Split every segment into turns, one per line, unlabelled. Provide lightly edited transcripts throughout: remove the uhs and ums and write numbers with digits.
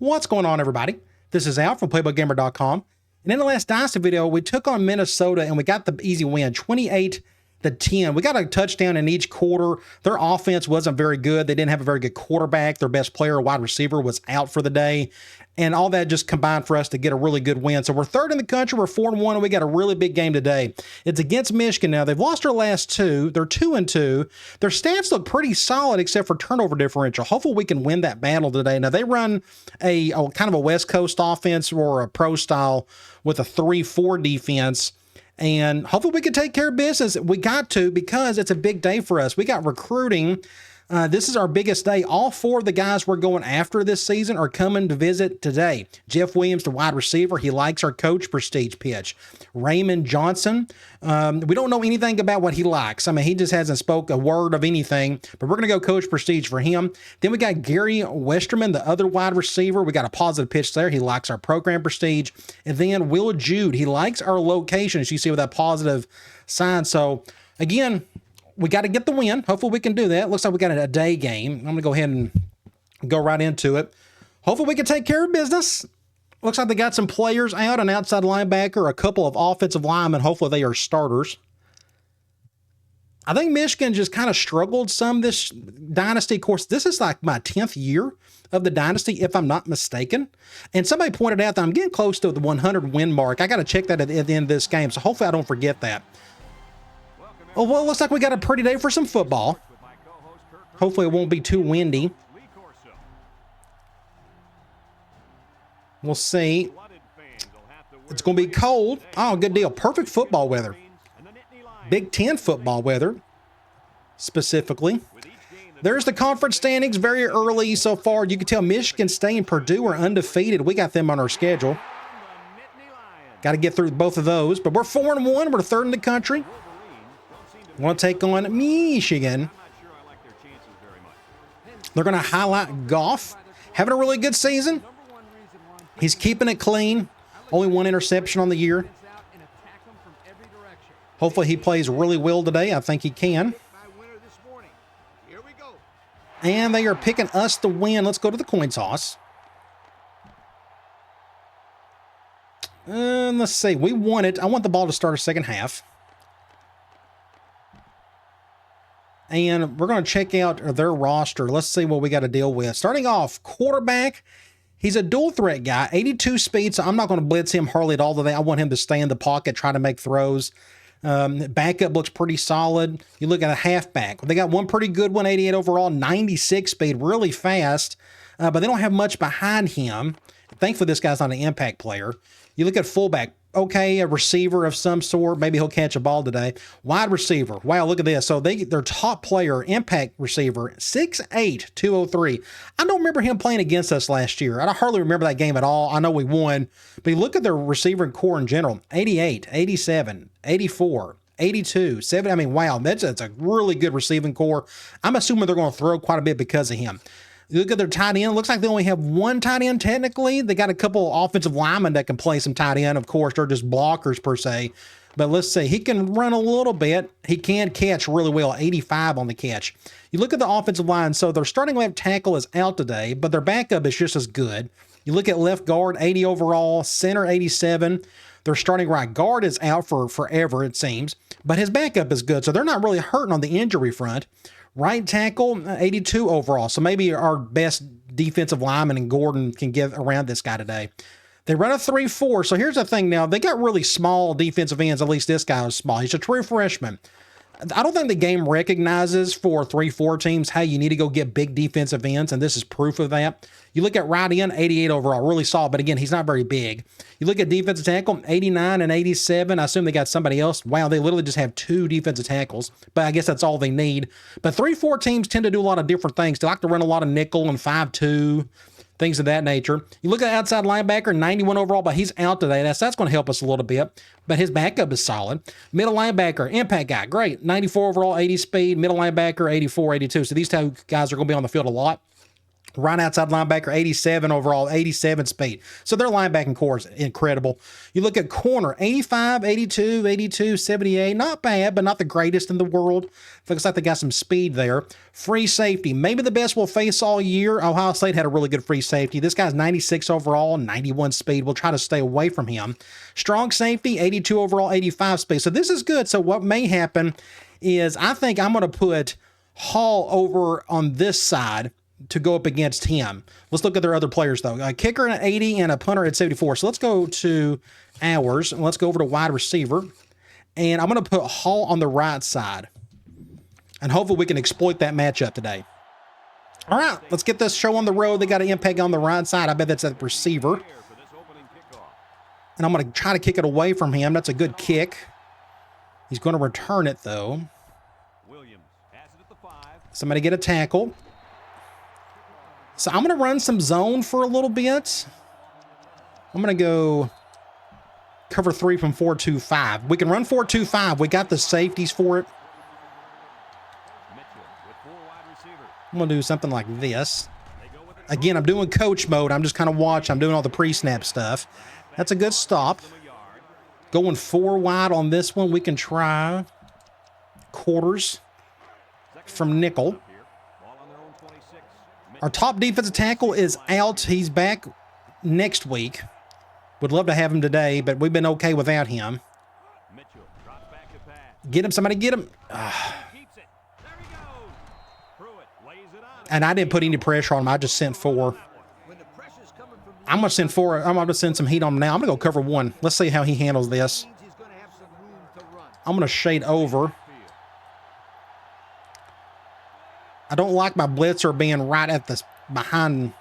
What's going on, everybody? This is Al from PlaybookGamer.com. And in the last Dynasty video, we took on Minnesota and we got the easy win, 28-10. We got a touchdown in each quarter. Their offense wasn't very good. They didn't have a very good quarterback. Their best player, wide receiver, was out for the day. And all that just combined for us to get a really good win. So we're third in the country. We're 4-1, and we got a really big game today. It's against Michigan now. They've lost their last two. They're 2-2. Their stats look pretty solid except for turnover differential. Hopefully we can win that battle today. Now, they run a kind of a West Coast offense or a pro style with a 3-4 defense. And hopefully we can take care of business. We got to, because it's a big day for us. We got recruiting. This is our biggest day. All four of the guys we're going after this season are coming to visit today. Jeff Williams, the wide receiver, he likes our coach prestige pitch. Raymond Johnson, we don't know anything about what he likes. I mean, he just hasn't spoke a word of anything, but we're going to go coach prestige for him. Then we got Gary Westerman, the other wide receiver. We got a positive pitch there. He likes our program prestige. And then Will Jude, he likes our location, as you see with that positive sign. So again, we got to get the win. Hopefully we can do that. Looks like we got a day game. I'm going to go ahead and go right into it. Hopefully we can take care of business. Looks like they got some players out, an outside linebacker, a couple of offensive linemen. Hopefully they are starters. I think Michigan just kind of struggled some this Dynasty. Of course, this is like my 10th year of the Dynasty, if I'm not mistaken. And somebody pointed out that I'm getting close to the 100 win mark. I got to check that at the end of this game, so hopefully I don't forget that. Oh, well, it looks like we got a pretty day for some football. Hopefully it won't be too windy. We'll see. It's going to be cold. Oh, good deal. Perfect football weather. Big Ten football weather, specifically. There's the conference standings very early so far. You can tell Michigan State and Purdue are undefeated. We got them on our schedule. Got to get through both of those. But we're 4-1. We're third in the country. Want to take on Michigan. They're going to highlight Goff. Having a really good season. He's keeping it clean. Only one interception on the year. Hopefully he plays really well today. I think he can. And they are picking us to win. Let's go to the coin toss. Let's see. We won it. I want the ball to start a second half. And we're going to check out their roster. Let's see what we got to deal with. Starting off, quarterback. He's a dual threat guy, 82 speed, so I'm not going to blitz him hardly at all today. I want him to stay in the pocket, try to make throws. Backup looks pretty solid. You look at a halfback. They got one pretty good one, 88 overall, 96 speed, really fast, but they don't have much behind him. Thankfully, this guy's not an impact player. You look at fullback. Okay, a receiver of some sort. Maybe he'll catch a ball today. Wide receiver. Wow, look at this. So their top player, impact receiver, 6'8", 203. I don't remember him playing against us last year. I don't hardly remember that game at all. I know we won. But you look at their receiver and core in general, 88, 87, 84, 82, 70. I mean, wow, that's a really good receiving core. I'm assuming they're going to throw quite a bit because of him. You look at their tight end. Looks like they only have one tight end technically. They got a couple offensive linemen that can play some tight end. Of course, they're just blockers per se. But let's see. He can run a little bit. He can catch really well, 85 on the catch. You look at the offensive line. So their starting left tackle is out today, but their backup is just as good. You look at left guard, 80 overall, center 87. Their starting right guard is out for forever, it seems, but his backup is good. So they're not really hurting on the injury front. Right tackle, 82 overall. So maybe our best defensive lineman and Gordon can get around this guy today. They run a 3-4. So here's the thing now. They got really small defensive ends. At least this guy is small. He's a true freshman. I don't think the game recognizes for 3-4 teams, hey, you need to go get big defensive ends, and this is proof of that. You look at right end, 88 overall, really solid, but again, he's not very big. You look at defensive tackle, 89 and 87. I assume they got somebody else. Wow, they literally just have two defensive tackles, but I guess that's all they need. But 3-4 teams tend to do a lot of different things. They like to run a lot of nickel and 5-2. Things of that nature. You look at outside linebacker, 91 overall, but he's out today. That's going to help us a little bit, but his backup is solid. Middle linebacker, impact guy, great. 94 overall, 80 speed. Middle linebacker, 84, 82. So these two guys are going to be on the field a lot. Right outside linebacker, 87 overall, 87 speed. So their linebacking core is incredible. You look at corner, 85, 82, 82, 78. Not bad, but not the greatest in the world. Looks like they got some speed there. Free safety, maybe the best we'll face all year. Ohio State had a really good free safety. This guy's 96 overall, 91 speed. We'll try to stay away from him. Strong safety, 82 overall, 85 speed. So this is good. So what may happen is I think I'm going to put Hall over on this side to go up against him. Let's look at their other players, though. A kicker at 80 and a punter at 74. So let's go to ours, and let's go over to wide receiver. And I'm going to put Hall on the right side. And hopefully we can exploit that matchup today. All right, let's get this show on the road. They got an impact on the right side. I bet that's a receiver. And I'm going to try to kick it away from him. That's a good kick. He's going to return it, though. Somebody get a tackle. So I'm going to run some zone for a little bit. I'm going to go cover 3 from 4-2-5. We can run 4-2-5. We got the safeties for it. I'm going to do something like this. Again, I'm doing coach mode. I'm just kind of watching. I'm doing all the pre-snap stuff. That's a good stop. Going 4 wide on this one. We can try quarters from nickel. Our top defensive tackle is out. He's back next week. Would love to have him today, but we've been okay without him. Get him. Somebody get him. And I didn't put any pressure on him. I just sent 4. I'm going to send 4. I'm going to send some heat on him now. I'm going to go cover 1. Let's see how he handles this. I'm going to shade over. I don't like my blitzer being right at the behind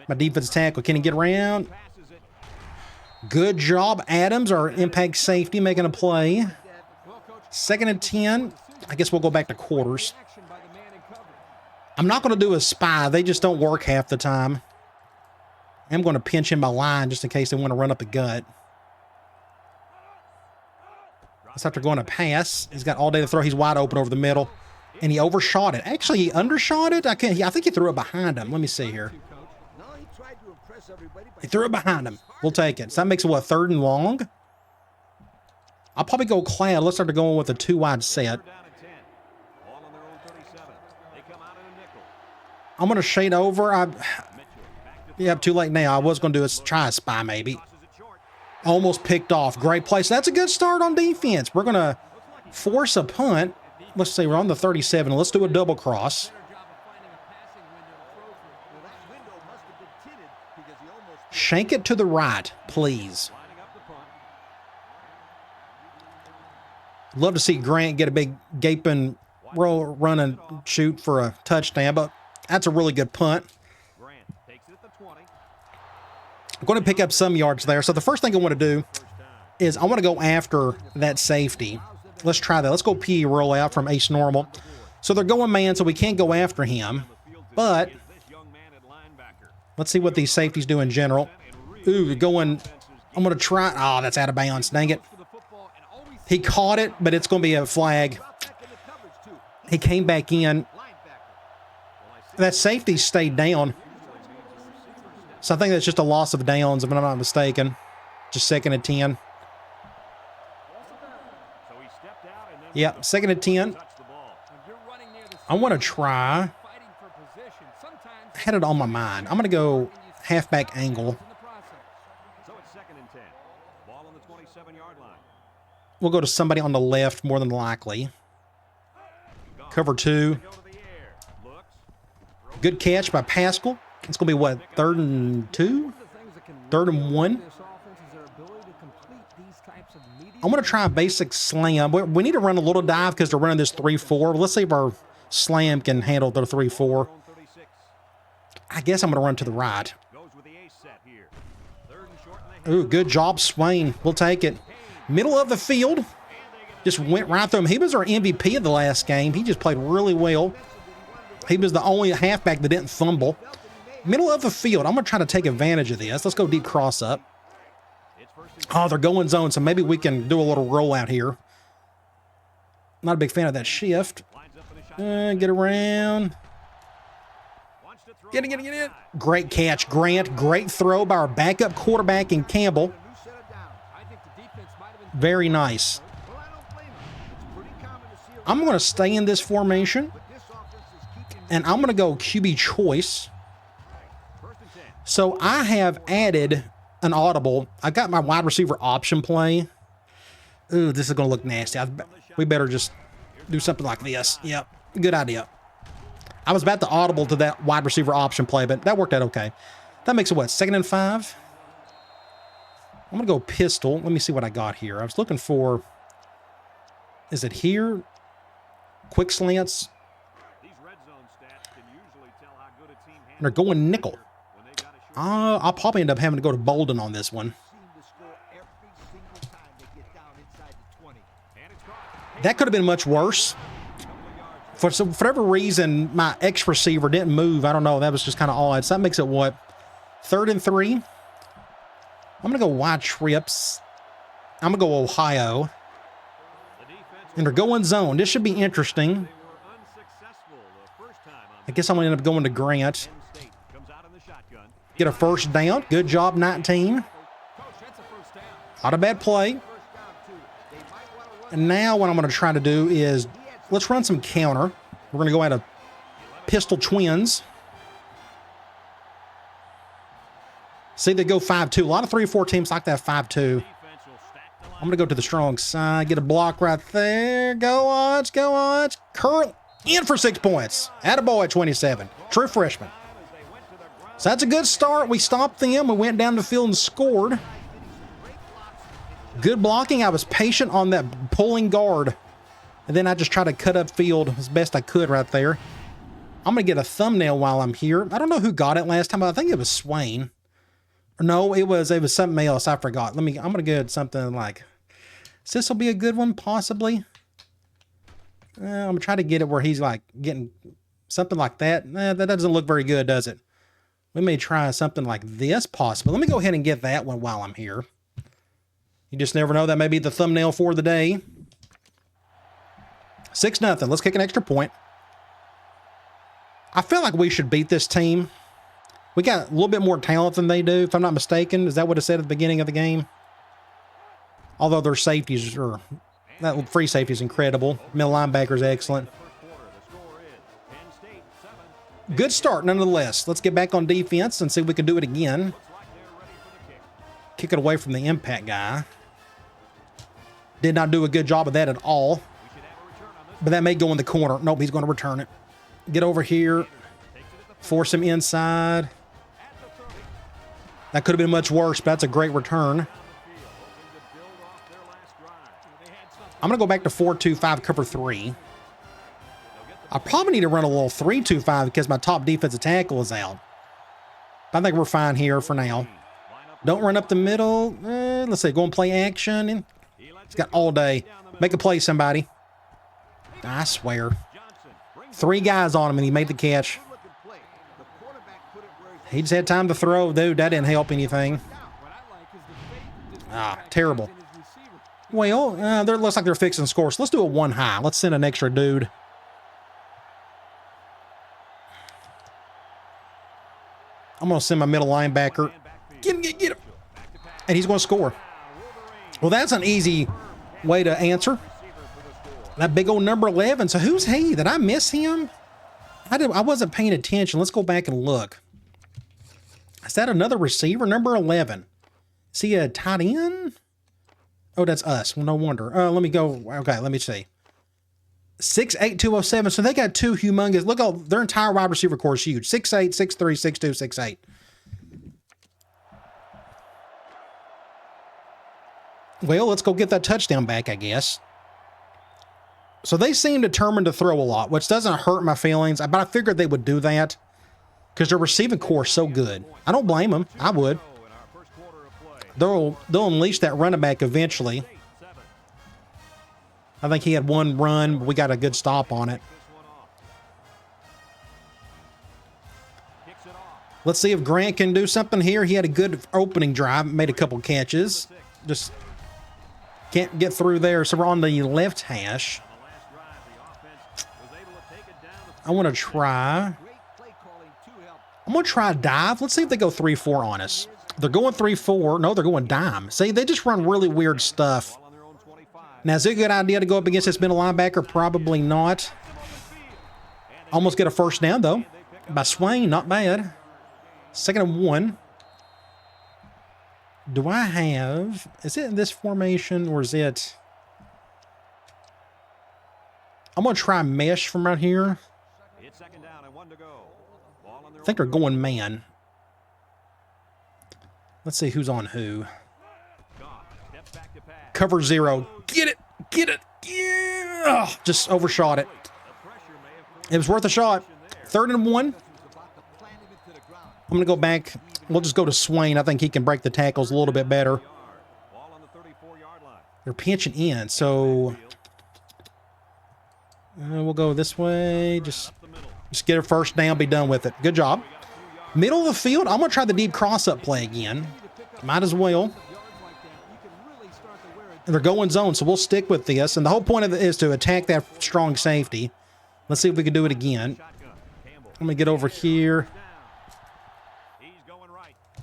my defensive tackle. Can he get around? Good job, Adams, our impact safety, making a play. 2nd and 10. I guess we'll go back to quarters. I'm not going to do a spy. They just don't work half the time. I'm going to pinch in my line just in case they want to run up the gut. That's after going to pass. He's got all day to throw. He's wide open over the middle. And he overshot it. Actually, he undershot it. I think he threw it behind him. Let me see here. He threw it behind him. We'll take it. So that makes it, what, 3rd and long? I'll probably go cloud. Let's start going with a 2-wide set. I'm going to shade over. Yeah, too late now. I was going to do try a spy maybe. Almost picked off. Great play. So that's a good start on defense. We're going to force a punt. Let's see, we're on the 37. Let's do a double cross. Shank it to the right, please. Love to see Grant get a big gaping roll, run and shoot for a touchdown, but that's a really good punt. I'm going to pick up some yards there. So the first thing I want to do is I want to go after that safety. Let's try that. Let's go PE roll out from ace normal. So they're going man, so we can't go after him. But let's see what these safeties do in general. Ooh, they're going. I'm going to try. Oh, that's out of bounds. Dang it. He caught it, but it's going to be a flag. He came back in. That safety stayed down. So I think that's just a loss of downs, if I'm not mistaken. Just 2nd and 10. Yeah, 2nd and 10. I want to try. I had it on my mind. I'm going to go halfback angle. We'll go to somebody on the left more than likely. Cover 2. Good catch by Pascal. It's going to be what, 3rd and 2? 3rd and 1? I'm going to try a basic slam. We need to run a little dive because they're running this 3-4. Let's see if our slam can handle the 3-4. I guess I'm going to run to the right. Ooh, good job, Swain. We'll take it. Middle of the field. Just went right through him. He was our MVP of the last game. He just played really well. He was the only halfback that didn't fumble. Middle of the field. I'm going to try to take advantage of this. Let's go deep cross up. Oh, they're going zone, so maybe we can do a little rollout here. Not a big fan of that shift. Get around. Get it. Great catch, Grant. Great throw by our backup quarterback in Campbell. Very nice. I'm going to stay in this formation, and I'm going to go QB choice. So I have added an audible. I got my wide receiver option play. Ooh, this is going to look nasty. We better just do something like this. Yep, good idea. I was about to audible to that wide receiver option play, but that worked out okay. That makes it what, 2nd and 5? I'm going to go pistol. Let me see what I got here. I was looking for, is it here? Quick slants. And they're going nickel. I'll probably end up having to go to Bolden on this one. That could have been much worse. For whatever reason, my X receiver didn't move. I don't know. That was just kind of odd. So that makes it what? 3rd and 3? I'm going to go wide trips. I'm going to go Ohio. And they're going zone. This should be interesting. I guess I'm going to end up going to Grant. Get a first down. Good job, 19. Not a bad play. And now what I'm going to try to do is, let's run some counter. We're going to go out of pistol twins. See, they go 5-2. A lot of 3 or 4 teams like that 5-2. I'm going to go to the strong side. Get a block right there. Go on. Curl in for 6 points. Attaboy, 27. True freshman. So that's a good start. We stopped them. We went down the field and scored. Good blocking. I was patient on that pulling guard. And then I just tried to cut up field as best I could right there. I'm going to get a thumbnail while I'm here. I don't know who got it last time, but I think it was Swain. No, it was something else. I forgot. I'm going to get something like, this will be a good one, possibly. I'm going to try to get it where he's like getting something like that. That doesn't look very good, does it? We may try something like this, possibly. Let me go ahead and get that one while I'm here. You just never know. That may be the thumbnail for the day. 6-0. Let's kick an extra point. I feel like we should beat this team. We got a little bit more talent than they do, if I'm not mistaken. Is that what it said at the beginning of the game? Although their safeties are, that free safety is incredible. Middle linebacker is excellent. Good start, nonetheless. Let's get back on defense and see if we can do it again. Kick it away from the impact guy. Did not do a good job of that at all. But that may go in the corner. Nope, he's going to return it. Get over here. Force him inside. That could have been much worse, but that's a great return. I'm going to go back to 4-2-5 cover 3. I probably need to run a little 3-2-5 because my top defensive tackle is out. But I think we're fine here for now. Don't run up the middle. Let's see, go and play action. He's got all day. Make a play, somebody. I swear. 3 guys on him, and he made the catch. He just had time to throw. Dude, that didn't help anything. Terrible. Well, there looks like they're fixing scores. So let's do a 1 high. Let's send an extra dude. I'm going to send my middle linebacker. Get him. And he's going to score. Well, that's an easy way to answer. That big old number 11. So who's he? Did I miss him? I wasn't paying attention. Let's go back and look. Is that another receiver? Number 11. Is he a tight end? Oh, that's us. Well, no wonder. Let me go. Okay, let me see. 6'8", 207. So they got 2 humongous. Look, their entire wide receiver core is huge. 6'8", 6'3", 6'2", 6'8". Well, let's go get that touchdown back, I guess. So they seem determined to throw a lot, which doesn't hurt my feelings. But I figured they would do that because their receiving core is so good. I don't blame them. I would. They'll unleash that running back eventually. I think he had 1 run, but we got a good stop on it. Let's see if Grant can do something here. He had a good opening drive, made a couple catches. Just can't get through there. So we're on the left hash. I want to try. I'm going to try a dive. Let's see if they go 3-4 on us. They're going 3-4. No, they're going dime. See, they just run really weird stuff. Now, is it a good idea to go up against this middle linebacker? Probably not. Almost get a first down, though, by Swain. Not bad. 2nd and 1. Do I have... Is it in this formation, or is it... I'm going to try mesh from right here. I think they're going man. Let's see who's on who. Cover 0. Get it! Get it! Yeah! Just overshot it. It was worth a shot. 3rd and 1. I'm going to go back. We'll just go to Swain. I think he can break the tackles a little bit better. They're pinching in, so we'll go this way. Just get a first down, be done with it. Good job. Middle of the field, I'm going to try the deep cross-up play again. Might as well. And they're going zone, so we'll stick with this. And the whole point of it is to attack that strong safety. Let's see if we can do it again. Let me get over here.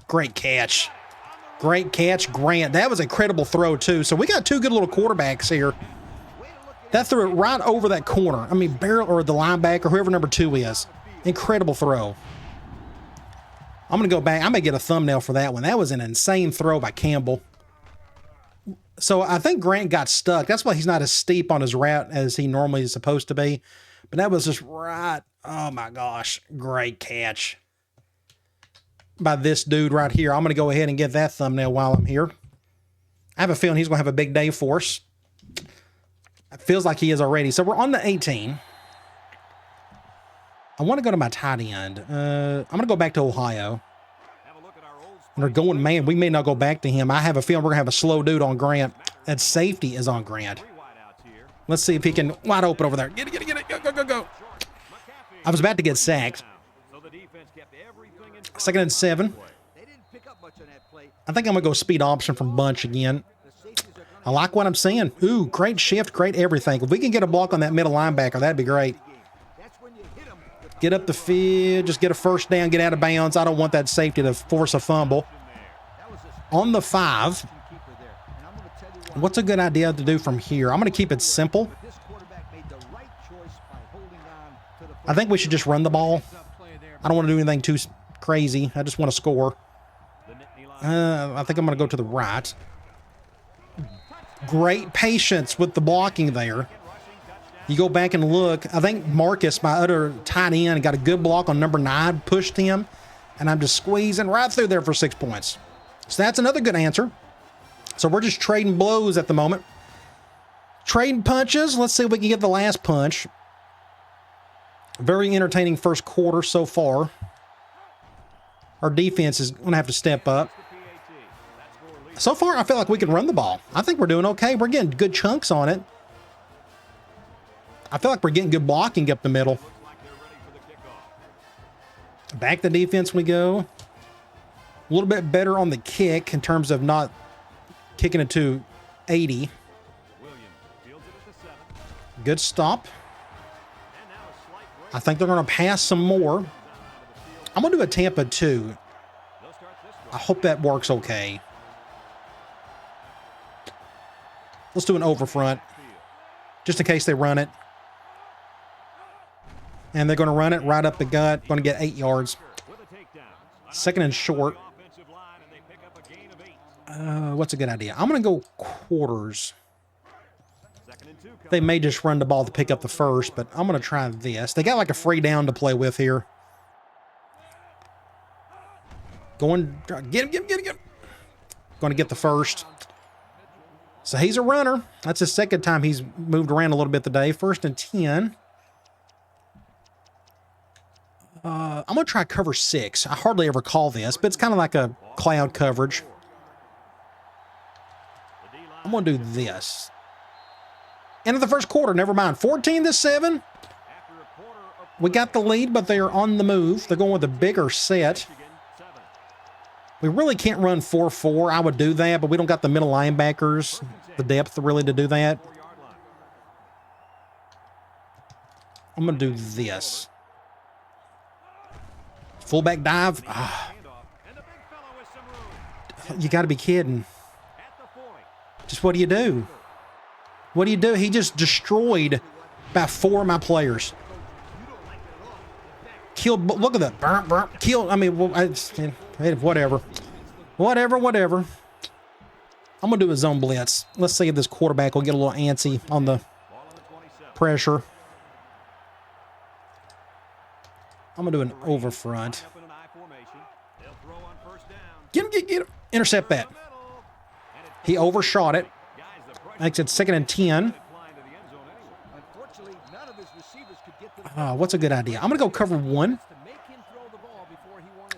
Great catch. Great catch, Grant. That was a credible throw, too. So we got 2 good little quarterbacks here. That threw it right over that corner. I mean, barrel or the linebacker, whoever number 2 is. Incredible throw. I'm going to go back. I may get a thumbnail for that one. That was an insane throw by Campbell. So I think Grant got stuck. That's why he's not as steep on his route as he normally is supposed to be. But that was just right. Oh, my gosh. Great catch by this dude right here. I'm going to go ahead and get that thumbnail while I'm here. I have a feeling he's going to have a big day for us. It feels like he is already. So we're on the 18. I want to go to my tight end. I'm going to go back to Ohio. And they're going, man, we may not go back to him. I have a feeling we're going to have a slow dude on Grant. That safety is on Grant. Let's see if he can, wide open over there. Get it, get it, get it. Go, go, go, go. I was about to get sacked. 2nd and 7. I think I'm going to go speed option from bunch again. I like what I'm seeing. Ooh, great shift, great everything. If we can get a block on that middle linebacker, that'd be great. Get up the field, just get a first down, get out of bounds. I don't want that safety to force a fumble. On the 5, what's a good idea to do from here? I'm going to keep it simple. I think we should just run the ball. I don't want to do anything too crazy. I just want to score. I think I'm going to go to the right. Great patience with the blocking there. You go back and look. I think Marcus, my other tight end, got a good block on number 9, pushed him, and I'm just squeezing right through there for 6 points. So that's another good answer. So we're just trading blows at the moment. Trading punches. Let's see if we can get the last punch. Very entertaining first quarter so far. Our defense is going to have to step up. So far, I feel like we can run the ball. I think we're doing okay. We're getting good chunks on it. I feel like we're getting good blocking up the middle. Back the defense we go. A little bit better on the kick in terms of not kicking it to 80. Good stop. I think they're going to pass some more. I'm going to do a Tampa 2. I hope that works okay. Let's do an over front, just in case they run it. And they're going to run it right up the gut. Going to get 8 yards. 2nd and short. What's a good idea? I'm going to go quarters. They may just run the ball to pick up the first, but I'm going to try this. They got like a free down to play with here. Going, get him, get him, get him, get him. Going to get the first. So he's a runner. That's the 2nd time he's moved around a little bit today. 1st and 10. I'm going to try cover 6. I hardly ever call this, but it's kind of like a cloud coverage. I'm going to do this. End of the first quarter, never mind. 14-7. We got the lead, but they are on the move. They're going with a bigger set. We really can't run 4-4. I would do that, but we don't got the middle linebackers, the depth really to do that. I'm going to do this. Fullback dive. You got to be kidding. Just what do you do? What do you do? He just destroyed about 4 of my players. Killed. Look at that. Killed. I mean, whatever. Whatever. I'm going to do a zone blitz. Let's see if this quarterback will get a little antsy on the pressure. I'm going to do an over front. Get him. Intercept that. He overshot it. Makes it 2nd and 10. What's a good idea? I'm going to go cover 1.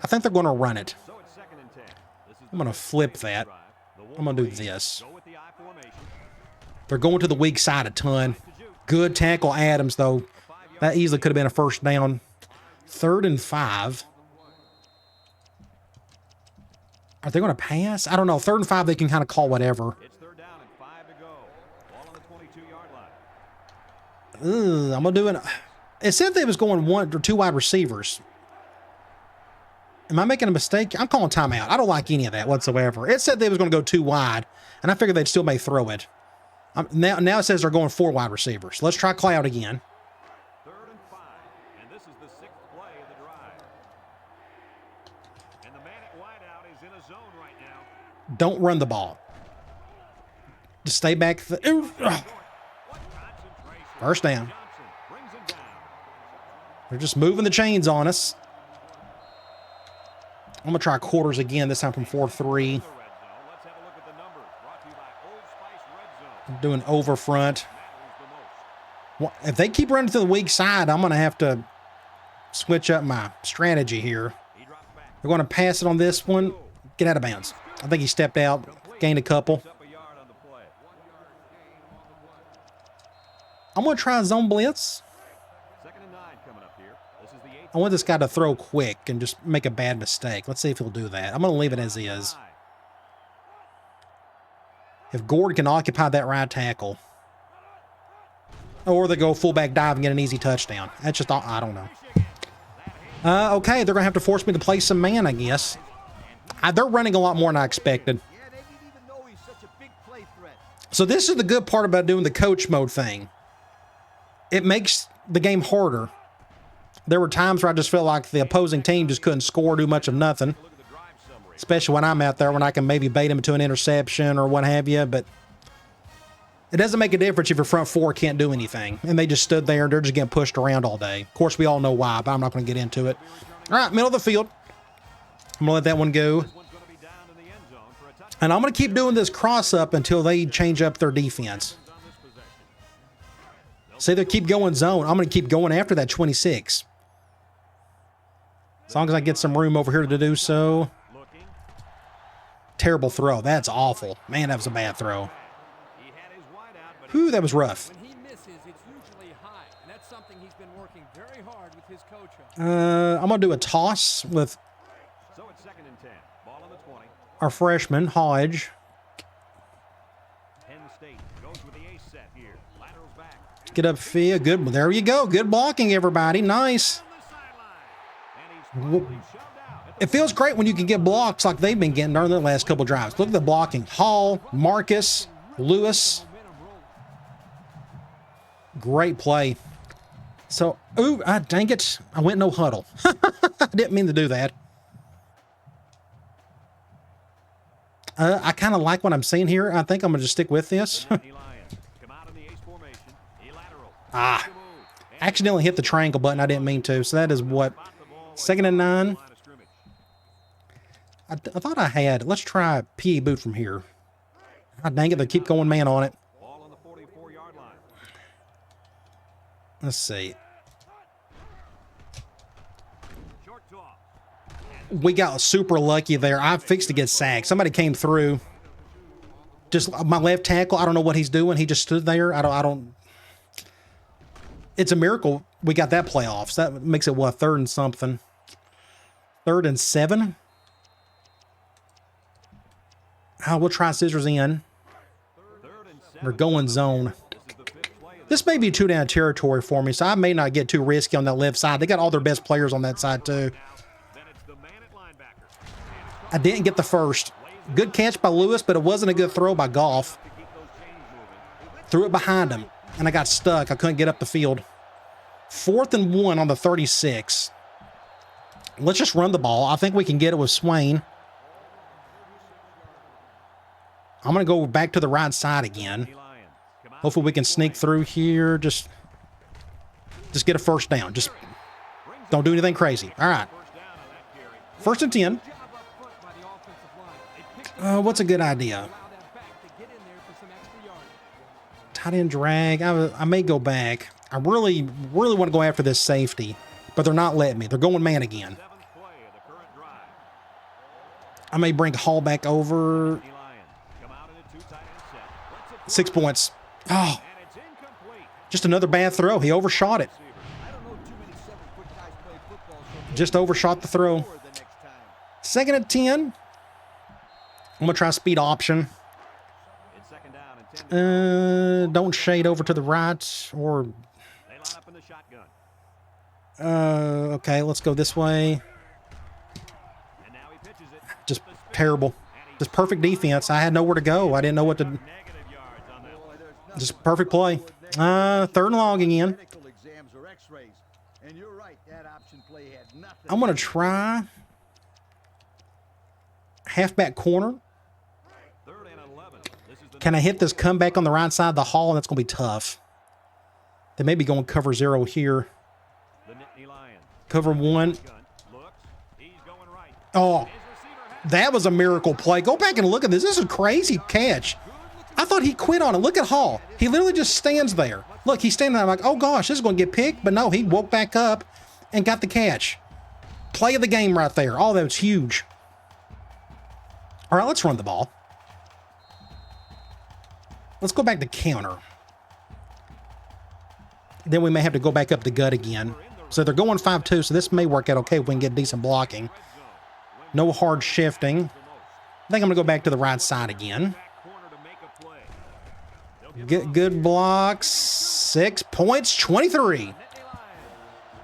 I think they're going to run it. I'm going to flip that. I'm going to do this. They're going to the weak side a ton. Good tackle, Adams, though. That easily could have been a first down. 3rd and 5. Are they going to pass? I don't know. 3rd and 5, they can kind of call whatever. I'm going to do it. It said they was going 1 or 2 wide receivers. Am I making a mistake? I'm calling timeout. I don't like any of that whatsoever. It said they was going to go 2 wide, and I figured they'd still may throw it. Now it says they're going 4 wide receivers. Let's try Cloud again.
3rd and 5, and this is the 6th play of the drive. And the man at wideout is in a zone right now.
Don't run the ball. Just stay back. First down. They're just moving the chains on us. I'm going to try quarters again, this time from 4-3. I'm doing over front. If they keep running to the weak side, I'm going to have to switch up my strategy here. They're going to pass it on this one. Get out of bounds. I think he stepped out, gained a couple. I'm going to try a zone blitz. I want this guy to throw quick and just make a bad mistake. Let's see if he'll do that. I'm going to leave it as is. If Gord can occupy that right tackle. Or they go fullback dive and get an easy touchdown. That's just, I don't know. Okay, they're going to have to force me to play some man, I guess. They're running a lot more than I expected. So this is the good part about doing the coach mode thing. It makes the game harder. There were times where I just felt like the opposing team just couldn't score, do much of nothing. Especially when I'm out there, when I can maybe bait them into an interception or what have you. But it doesn't make a difference if your front 4 can't do anything. And they just stood there and they're just getting pushed around all day. Of course, we all know why, but I'm not going to get into it. All right, middle of the field. I'm going to let that one go. And I'm going to keep doing this cross-up until they change up their defense. See, they keep going zone. I'm going to keep going after that 26. As long as I get some room over here to do so. Terrible throw. That's awful. Man, that was a bad throw. Whew, that was rough. I'm going to do a toss with our freshman, Hodge. Get up, Fia. Good. There you go. Good blocking, everybody. Nice. It feels great when you can get blocks like they've been getting during the last couple drives. Look at the blocking. Hall, Marcus, Lewis. Great play. So, ooh, dang it. I went no huddle. I didn't mean to do that. I kind of like what I'm seeing here. I think I'm going to just stick with this. Accidentally hit the triangle button. I didn't mean to. So that is what? 2nd and 9. I thought I had. Let's try PE boot from here. Dang it. They keep going man on it. Let's see. We got super lucky there. I fixed to get sacked. Somebody came through. Just my left tackle. I don't know what he's doing. He just stood there. I don't. It's a miracle we got that playoff. So that makes it what, 3rd and something? 3rd and 7. We'll try scissors in. We're going zone. This may be 2-down territory for me, so I may not get too risky on that left side. They got all their best players on that side too. I didn't get the first. Good catch by Lewis, but it wasn't a good throw by Goff. Threw it behind him, and I got stuck. I couldn't get up the field. 4th and 1 on the 36. Let's just run the ball. I think we can get it with Swain. I'm going to go back to the right side again. Hopefully we can sneak through here. Just get a first down. Just don't do anything crazy. All right. 1st and 10. What's a good idea? Tight end drag. I may go back. I really want to go after this safety, but they're not letting me. They're going man again. I may bring Hall back over. 6 points. Oh, just another bad throw. He overshot it. Just overshot the throw. 2nd and 10. I'm going to try speed option. Don't shade over to the right or... okay, let's go this way. Just terrible. Just perfect defense. I had nowhere to go. I didn't know what to... Just perfect play. 3rd and long again. I'm going to try halfback corner. Can I hit this comeback on the right side of the Hall? That's going to be tough. They may be going cover 0 here. Cover 1. Oh, that was a miracle play. Go back and look at this. This is a crazy catch. I thought he quit on it. Look at Hall. He literally just stands there. Look, he's standing there. I'm like, oh gosh, this is going to get picked. But no, he woke back up and got the catch. Play of the game right there. Oh, that was huge. All right, let's run the ball. Let's go back to counter. Then we may have to go back up to gut again. So they're going 5-2, so this may work out okay if we can get decent blocking. No hard shifting. I think I'm going to go back to the right side again. Good blocks. 6 points, 23.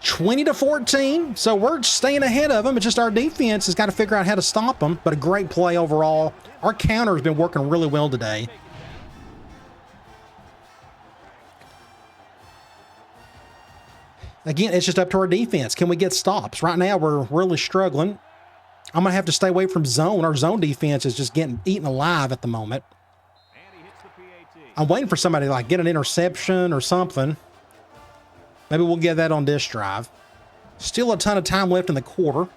20-14. So we're staying ahead of them. It's just our defense has got to figure out how to stop them. But a great play overall. Our counter has been working really well today. Again, it's just up to our defense. Can we get stops? Right now, we're really struggling. I'm going to have to stay away from zone. Our zone defense is just getting eaten alive at the moment. I'm waiting for somebody to like get an interception or something. Maybe we'll get that on this drive. Still a ton of time left in the quarter.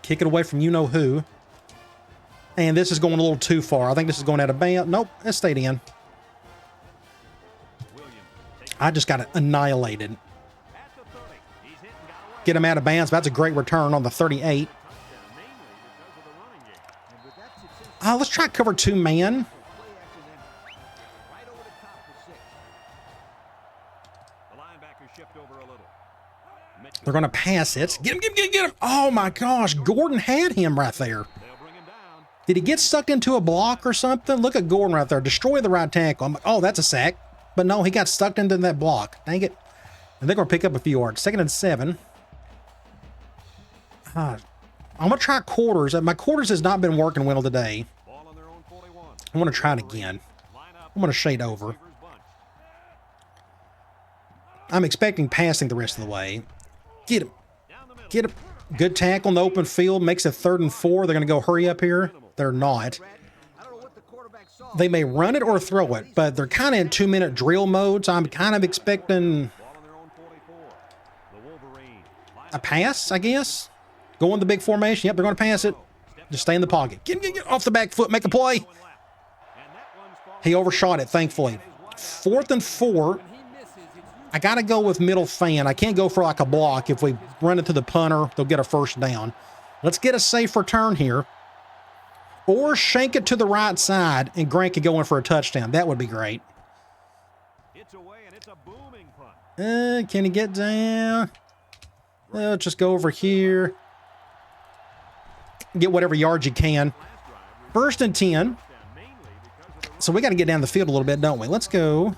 Kick it away from you-know-who. And this is going a little too far. I think this is going out of bounds. Nope, it stayed in. I just got it annihilated. Get him out of bounds. That's a great return on the 38. Let's try cover 2 man. They're going to pass it. Get him. Oh my gosh. Gordon had him right there. Did he get sucked into a block or something? Look at Gordon right there. Destroy the right tackle. I'm like, oh, that's a sack. But no, he got stuck into that block. Dang it. And they're going to pick up a few yards. 2nd and 7. I'm going to try quarters. My quarters has not been working well today. I'm going to try it again. I'm going to shade over. I'm expecting passing the rest of the way. Get him. Get him. Good tackle in the open field. Makes it 3rd and 4. They're going to go hurry up here. They're not. They may run it or throw it, but they're kind of in 2-minute drill mode, so I'm kind of expecting a pass, I guess. Go in the big formation. Yep, they're going to pass it. Just stay in the pocket. Get off the back foot. Make a play. He overshot it, thankfully. 4th and 4. I got to go with middle fan. I can't go for like a block. If we run it to the punter, they'll get a first down. Let's get a safe return here. Or shank it to the right side and Grant could go in for a touchdown. That would be great. Can he get down? Let's just go over here. Get whatever yards you can. 1st and 10. So we got to get down the field a little bit, don't we? Let's go.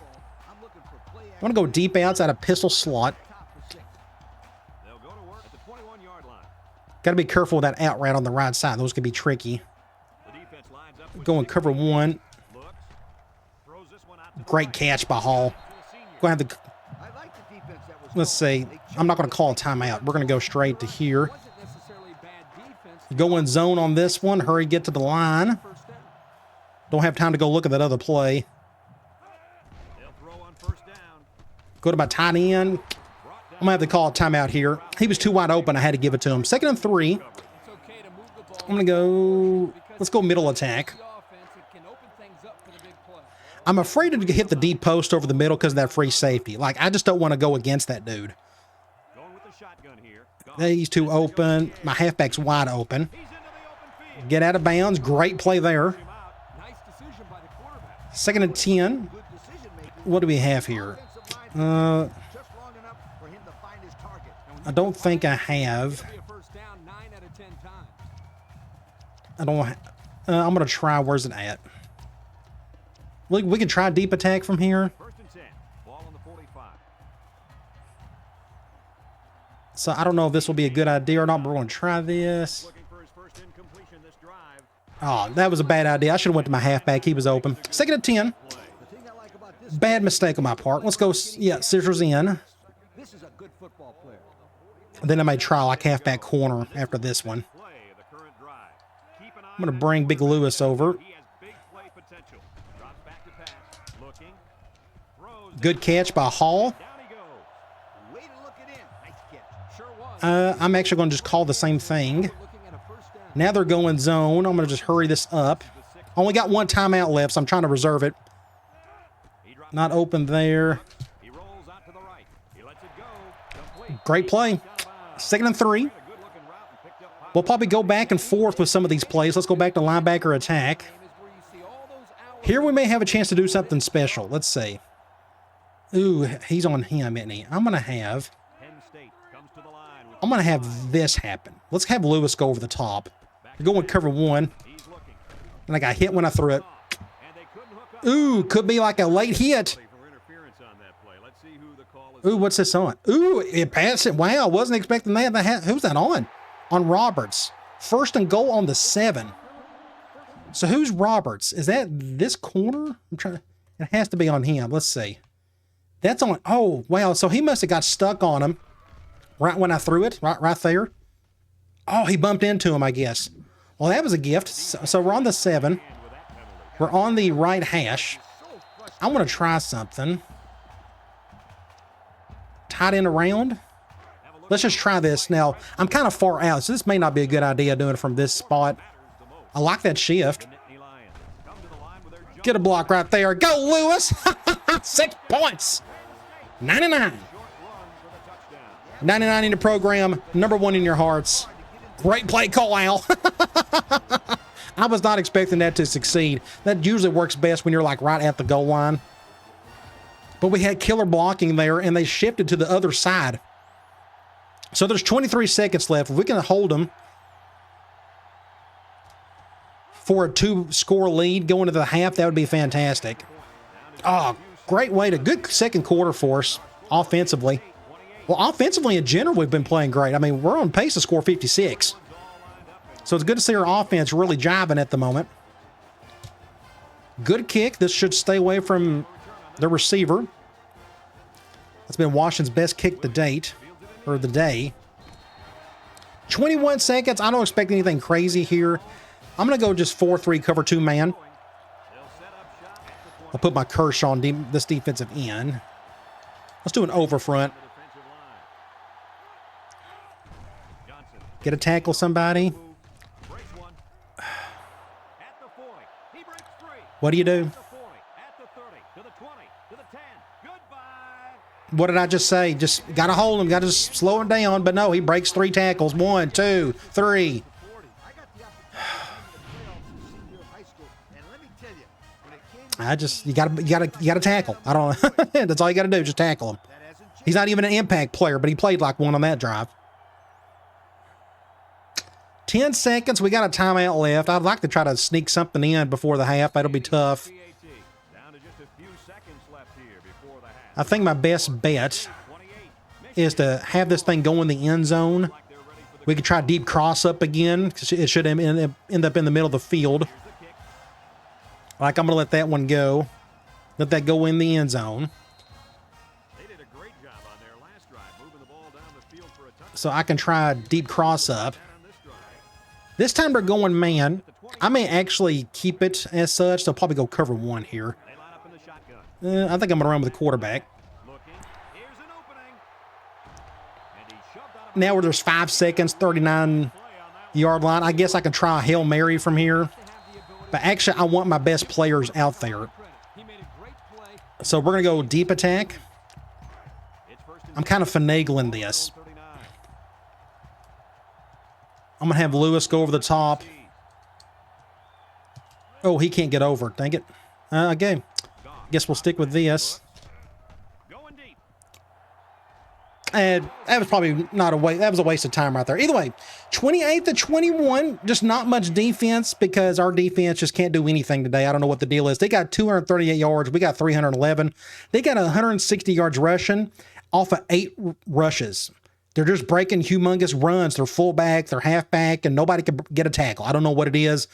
I want to go deep outside a pistol slot. Got to be careful with that out route on the right side. Those could be tricky.
The defense lines up with
Going cover one.
looks, throws this one out to the
Great
right.
catch by Hall.
To the senior.
Going to have to,
I like the defense that was
let's see. I'm not going to call a timeout. We're going to go straight to here.
Wasn't necessarily bad defense.
Go in zone on this one. Hurry, get to the line.
First down.
Don't have time to go look at that other play.
They'll throw on first down.
Go to my tight end. I'm going to have to call a timeout here. He was too wide open. I had to give it to him. 2nd and 3.
It's okay to move the ball.
I'm going to go, let's go middle attack.
The offense, it can open things up for the big play.
I'm afraid to hit the deep post over the middle because of that free safety. Like, I just don't want to go against that dude.
Going with the shotgun here.
He's too open. My halfback's wide open.
He's into the open field.
Get out of bounds. Great play there.
Nice decision by the quarterback.
2nd and 10.
good decision making.
What do we have here?
Offensive line just long enough for him to find his target.
I don't think I have.
Be a first down 9 out of 10 times.
I don't. I'm gonna try. Where's it at? We can try deep attack from here.
First and 10. Ball on the 45.
So I don't know if this will be a good idea or not, but we're gonna try this.
Looking for his first incompletion this drive.
Oh, that was a bad idea. I should have went to my halfback. He was open. 2nd and 10.
The thing I like about this
Bad mistake on my part. Let's go. Yeah, scissors in.
this is a good football player.
Then I may try like halfback corner after this one.
Play the current drive. Keep an eye
I'm gonna
on that
bring Big Lewis over.
He has big play potential. Drops back to pass. Looking. Throws.
Good catch by Hall.
Down he goes.
Way to look it in. Nice catch.
Sure was.
I'm actually going to just call the same thing.
Looking at a first down.
Now they're going zone. I'm going to just hurry this up. Only got one timeout left, so I'm trying to reserve it.
He drops
Not open there.
He rolls out to the right. He lets it go. Complete.
Great play.
Out of bounds.
2nd and 3.
A good looking route and picked up Pop.
We'll probably go back and forth with some of these plays. Let's go back to linebacker attack.
Is where you see all those hours.
Here we may have a chance to do something special. Let's see. Ooh, he's on him, isn't he? I'm going to have this happen. Let's have Lewis go over the top. We're going cover one.
He's looking.
And I got hit when I threw it.
And they couldn't hook up.
Ooh, could be like a late hit.
For interference on that play. Let's see who the call is.
Ooh, what's this on? Ooh, it passed it. Wow, I wasn't expecting that. Who's that on? On Roberts. 1st and goal on the 7. So who's Roberts? Is that this corner? I'm trying to, it has to be on him. Let's see. That's on, oh, wow. So he must have got stuck on him right when I threw it, right there. Oh, he bumped into him, I guess. Well, that was a gift. So we're on the 7. We're on the right hash. I want to try something. Tight end around. Let's just try this. Now, I'm kind of far out, so this may not be a good idea doing it from this spot. I like that shift. Get a block right there. Go, Lewis. 6 points. 99. 99 in the program. Number 1 in your hearts. Great play call, Al. I was not expecting that to succeed. That usually works best when you're like right at the goal line. But we had killer blocking there, and they shifted to the other side. So there's 23 seconds left. If we can hold them for a 2-score lead going into the half, that would be fantastic. Oh, great way to good second quarter for us offensively. Well, offensively in general, we've been playing great. I mean, we're on pace to score 56. So it's good to see our offense really jiving at the moment. Good kick. This should stay away from the receiver. That's been Washington's best kick to date, or the day. 21 seconds. I don't expect anything crazy here. I'm going to go just 4-3 cover 2 man. I'll put my curse on this defensive end. Let's do an over front. Get a tackle somebody. What do you do? What did I just say? Just got to hold him. Got to slow him down. But no, he breaks 3 tackles. 1, 2, 3. You gotta tackle. I don't. That's all you gotta do. Just tackle him. He's not even an impact player, but he played like one on that drive. 10 seconds. We got a timeout left. I'd like to try to sneak something in before the half. That'll be tough. I think my best bet is to have this thing go in the end zone We could try deep cross up again. It should end up in the middle of the field. Like, I'm going to let that one go. Let that go in the end zone.
They did a great job on their last drive, moving the ball down the field for a touchdown.
So I can try deep cross up.
On this drive.
This time they're going man. I may actually keep it as such. They'll probably go cover one here.
They line up in the shotgun.
I think I'm going to run with the quarterback.
Looking. Here's an opening. And he shoved out of
Now where there's 5 seconds, 39-yard line. I guess I can try a Hail Mary from here. But actually, I want my best players out there.
He made a great play.
So we're going to go deep attack.
It's first and
I'm kind of finagling this.
39.
I'm going to have Lewis go over the top. Oh, he can't get over. Dang it. Okay. Guess we'll stick with this.
Going deep.
And that was probably not a waste. That was a waste of time right there. Either way, 28-21, just not much defense because our defense just can't do anything today. I don't know what the deal is. They got 238 yards. We got 311. They got 160 yards rushing off of 8 rushes. They're just breaking humongous runs. They're fullback, they're halfback, and nobody can get a tackle. I don't know what it is.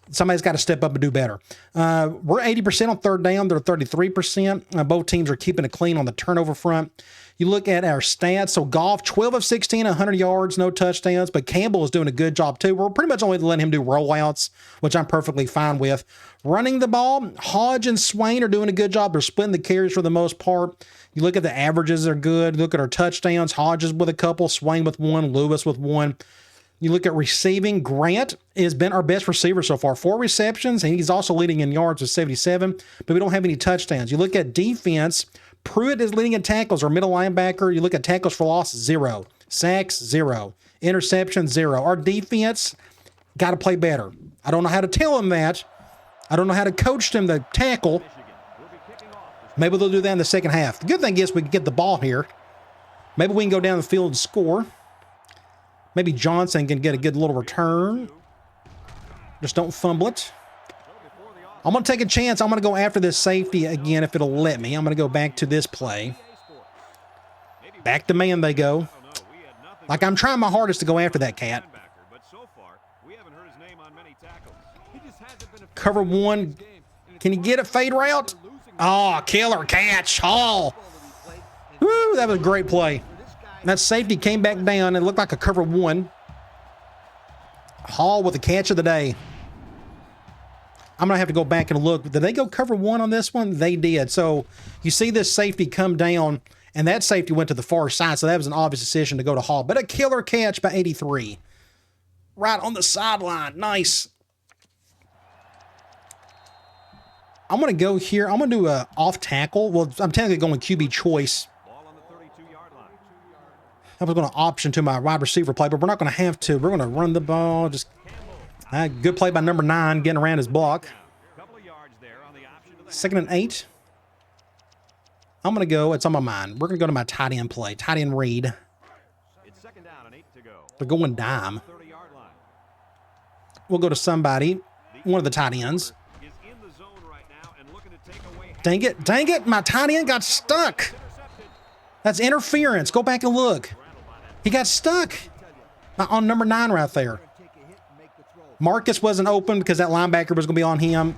Somebody's got to step up and do better. We're 80% on third down. They're 33%. Both teams are keeping it clean on the turnover front. You look at our stats. So Goff, 12 of 16, 100 yards, no touchdowns. But Campbell is doing a good job too. We're pretty much only letting him do rollouts, which I'm perfectly fine with. Running the ball, Hodge and Swain are doing a good job. They're splitting the carries for the most part. You look at the averages, they're good. Look at our touchdowns. Hodges with a couple, Swain with one, Lewis with one. You look at receiving, Grant has been our best receiver so far. 4 receptions, and he's also leading in yards with 77, but we don't have any touchdowns. You look at defense, Pruitt is leading in tackles, our middle linebacker. You look at tackles for loss, 0. Sacks, 0. Interceptions, 0. Our defense got to play better. I don't know how to tell them that. I don't know how to coach them to tackle. Maybe they'll do that in the second half. The good thing is we can get the ball here. Maybe we can go down the field and score. Maybe Johnson can get a good little return. Just don't fumble it. I'm going to take a chance. I'm going to go after this safety again if it'll let me. I'm going to go back to this play. Back to man they go. Like, I'm trying my hardest to go after that cat.
But so far, we haven't heard his name on many tackles.
He just hasn't been a
Cover one. Can he get a fade route? Oh, killer catch. Hall. Woo, that was a great play. That safety came back down and looked like a cover one. Hall with the catch of the day. I'm going to have to go back and look. Did they go cover one on this one? They did. So you see this safety come down, and that safety went to the far side. So that was an obvious decision to go to Hall. But a killer catch by 83. Right on the sideline. Nice. I'm going to go here. I'm going to do a off tackle. Well, I'm technically going QB choice.
Ball on the 32-yard line.
I was going to option to my wide receiver play, but we're not going to have to. We're going to run the ball. Just good play by number 9, getting around his block.
Couple of yards there on the option to the
2nd and 8. I'm going to go. It's on my mind. We're going to go to my tight end play. Tight end read.
It's 2nd down and 8 to go.
They're going dime.
30-yard line.
We'll go to somebody. One of the tight ends.
Is in the zone right now and looking to take away.
Dang it. Dang it. My tight end got stuck.
Intercepted.
That's interference. Go back and look. He got stuck on number 9 right there. Marcus wasn't open because that linebacker was going to be on him.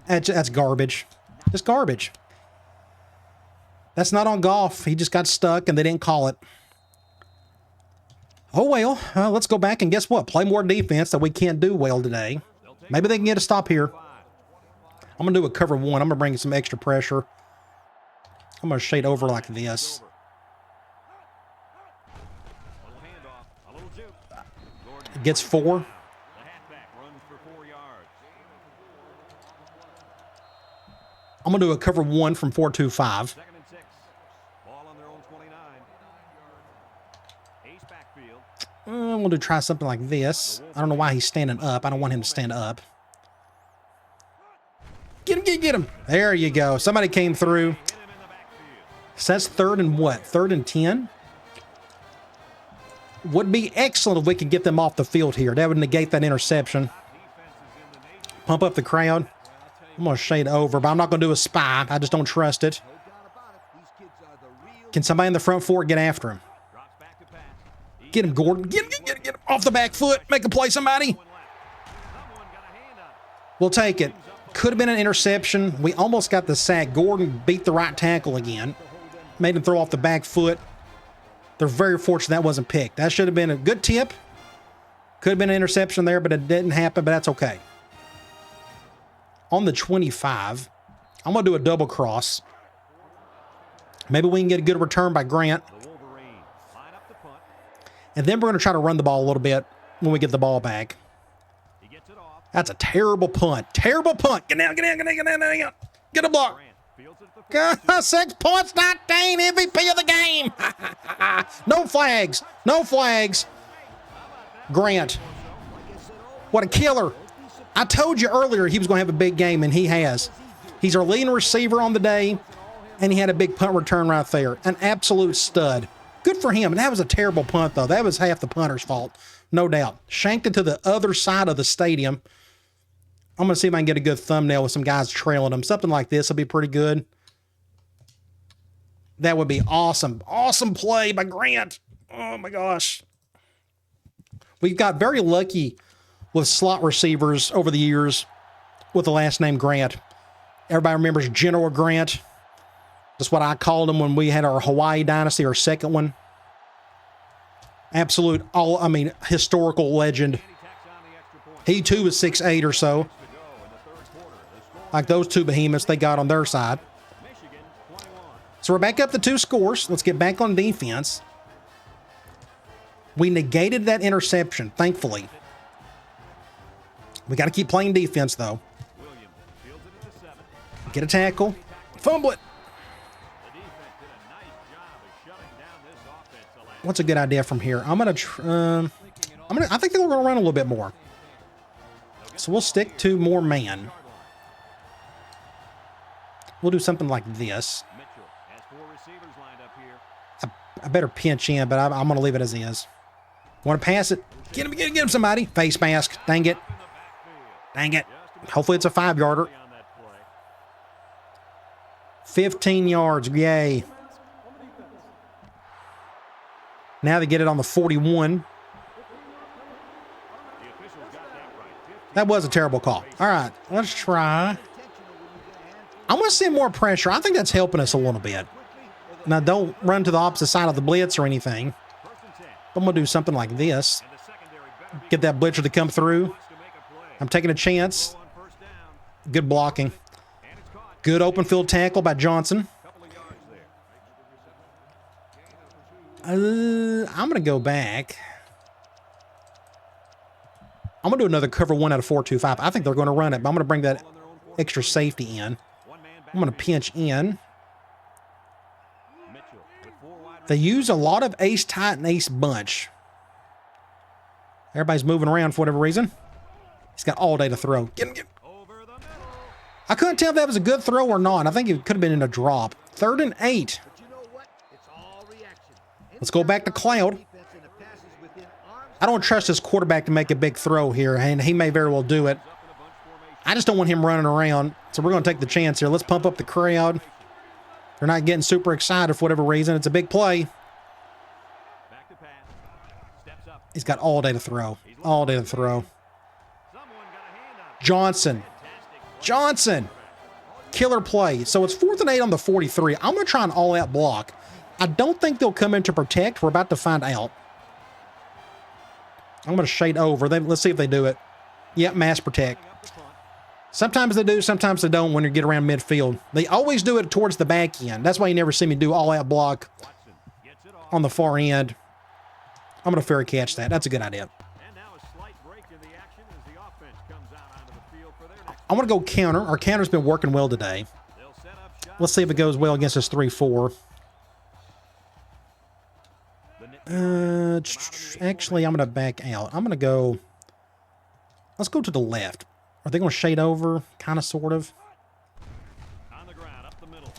That's garbage. Just garbage. That's not on Goff. He just got stuck and they didn't call it. Oh, well, let's go back and guess what? Play more defense that we can't do well today. Maybe they can get a stop here. I'm going to do a cover 1. I'm going to bring some extra pressure. I'm going to shade over like this.
Little handoff, a little juke.
Gets 4.
The halfback runs for 4 yards.
I'm going to do a cover 1 from 4-2-5.
2nd and 6. Ball on their own 29. Ace backfield.
I'm going to try something like this. I don't know why he's standing up. I don't want him to stand up. Get him, get him. There you go. Somebody came through.
Hit him in the backfield.
So that's 3rd and what? 3rd and 10? Would be excellent if we could get them off the field here. That would negate that interception.
Defense is in the nation.
Pump up the crowd. I'm going to shade over, but I'm not going to do a spy. I just don't trust it.
No doubt about it. These kids are the real
Can somebody in the front 4 get after him?
Drops back to pass. He
Get him, Gordon. Get him off the back foot. Make a play, somebody. We'll take it. Could have been an interception. We almost got the sack. Gordon beat the right tackle again. Made him throw off the back foot. They're very fortunate that wasn't picked. That should have been a good tip. Could have been an interception there, but it didn't happen, but that's okay. On the 25, I'm going to do a double cross. Maybe we can get a good return by Grant. And then we're going to try to run the ball a little bit when we get the ball back. That's a terrible punt. Terrible punt. Get down. Get a block. 6 points, 19, MVP of the game. No flags. No flags. Grant. What a killer. I told you earlier he was going to have a big game, and he has. He's our leading receiver on the day, and he had a big punt return right there. An absolute stud. Good for him. And that was a terrible punt, though. That was half the punter's fault. No doubt. Shanked it to the other side of the stadium. I'm going to see if I can get a good thumbnail with some guys trailing him. Something like this will be pretty good. That would be awesome. Awesome play by Grant. Oh, my gosh. We've got very lucky with slot receivers over the years with the last name Grant. Everybody remembers General Grant. That's what I called him when we had our Hawaii Dynasty, our second one. Absolute, historical legend. He too was 6'8" or so. Like those two behemoths they got on their side. So we're back up to 2 scores. Let's get back on defense. We negated that interception, thankfully. We got to keep playing defense, though. Get a tackle. Fumble it. What's a good idea from here? I think they're going to run a little bit more. So we'll stick to more man. We'll do something like this. I better pinch in, but I'm going to leave it as is. Want to pass it? Get him, somebody. Face mask. Dang it. Hopefully it's a 5-yarder. 15 yards. Yay. Now they get it on the 41. That was a terrible call. All right, let's try. I want to send more pressure. I think that's helping us a little bit. Now, don't run to the opposite side of the blitz or anything. I'm going to do something like this. Get that blitzer to come through. I'm taking a chance. Good blocking. Good open field tackle by Johnson. I'm going to go back. I'm going to do another cover 1 out of 4-2-5. I think they're going to run it, but I'm going to bring that extra safety in. I'm going to pinch in. They use a lot of ace tight and ace bunch. Everybody's moving around for whatever reason. He's got all day to throw. Get him. I couldn't tell if that was a good throw or not. I think it could have been in a drop. 3rd and 8. Let's go back to Cloud. I don't trust this quarterback to make a big throw here, and he may very well do it. I just don't want him running around, so we're going to take the chance here. Let's pump up the crowd. They're not getting super excited for whatever reason. It's a big play. He's got all day to throw. All day to throw. Johnson. Killer play. So it's 4th and 8 on the 43. I'm going to try an all-out block. I don't think they'll come in to protect. We're about to find out. I'm going to shade over. Let's see if they do it. Yep, mass protect. Sometimes they do, sometimes they don't when you get around midfield. They always do it towards the back end. That's why you never see me do all-out block on the far end. I'm going to fair catch that. That's a good idea. I want to go counter. Our counter's been working well today. Let's see if it goes well against this 3-4. Actually, I'm going to back out. I'm going to go... Let's go to the left. Are they going to shade over? Kind of, sort of.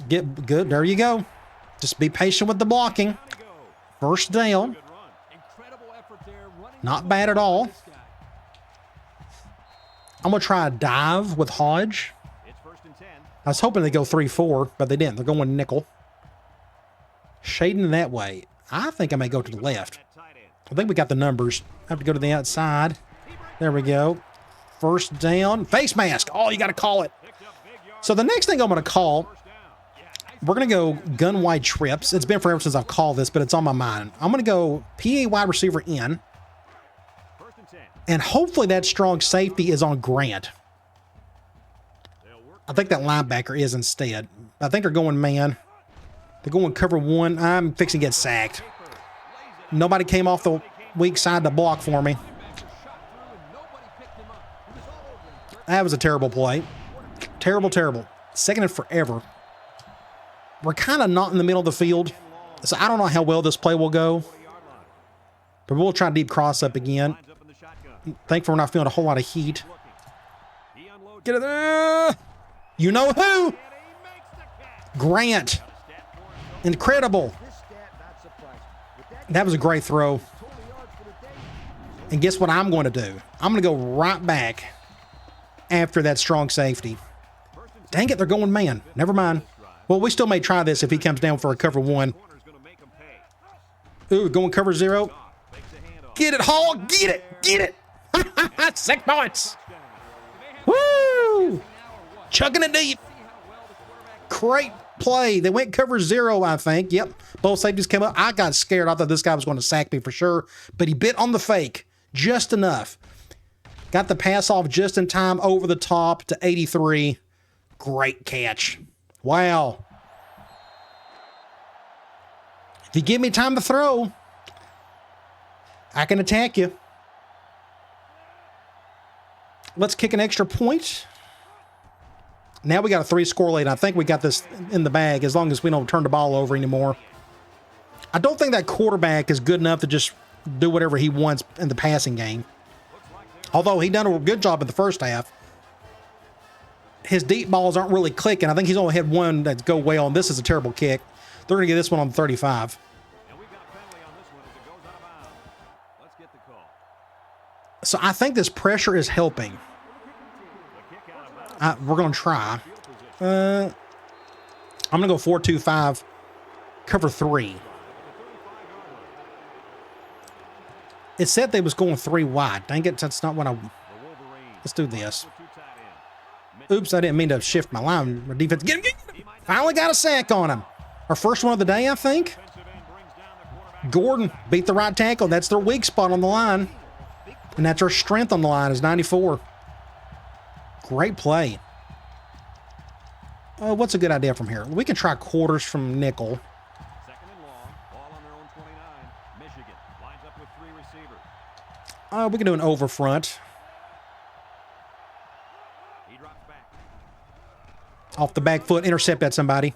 Get good. There you go. Just be patient with the blocking. First down. Not bad at all. I'm going to try a dive with Hodge. I was hoping they'd go 3-4, but they didn't. They're going nickel. Shading that way. I think I may go to the left. I think we got the numbers. I have to go to the outside. There we go. First down. Face mask. Oh, you got to call it. So the next thing I'm going to call, we're going to go gun wide trips. It's been forever since I've called this, but it's on my mind. I'm going to go PA wide receiver in. And hopefully that strong safety is on Grant. I think that linebacker is instead. I think they're going man. They're going cover one. I'm fixing to get sacked. Nobody came off the weak side to block for me. That was a terrible play. Terrible, terrible. Second and forever. We're kind of not in the middle of the field, so I don't know how well this play will go. But we'll try deep cross up again. Thankfully, we're not feeling a whole lot of heat. Get it there. You know who? Grant. Incredible. That was a great throw. And guess what I'm going to do? I'm going to go right back after that strong safety. Dang it, they're going man. Never mind. Well, we still may try this if he comes down for a cover one. Ooh, going cover zero. Get it, Hall. Get it. Get it. 6 points. Woo! Chucking it deep. Great play. They went cover zero, I think. Yep. Both safeties came up. I got scared. I thought this guy was going to sack me for sure, but he bit on the fake just enough. Got the pass off just in time over the top to 83. Great catch. Wow. If you give me time to throw, I can attack you. Let's kick an extra point. Now we got a 3-score lead. I think we got this in the bag as long as we don't turn the ball over anymore. I don't think that quarterback is good enough to just do whatever he wants in the passing game. Although he done a good job in the first half. His deep balls aren't really clicking. I think he's only had one that go well, and this is a terrible kick. They're going to get this one on 35. So I think this pressure is helping. We're going to try. I'm going to go 4-2-5, cover 3. It said they was going 3 wide. Dang it, that's not what I... Let's do this. Oops, I didn't mean to shift my line. My defense... Get him. Finally got a sack on him. Our first one of the day, I think. Gordon beat the right tackle. That's their weak spot on the line. And that's our strength on the line is 94. Great play. What's a good idea from here? We can try quarters from nickel.
Second and long, ball on their own 29. Michigan lines up with 3 receivers.
We can do an over front.
He drops back.
Off the back foot, intercept that somebody.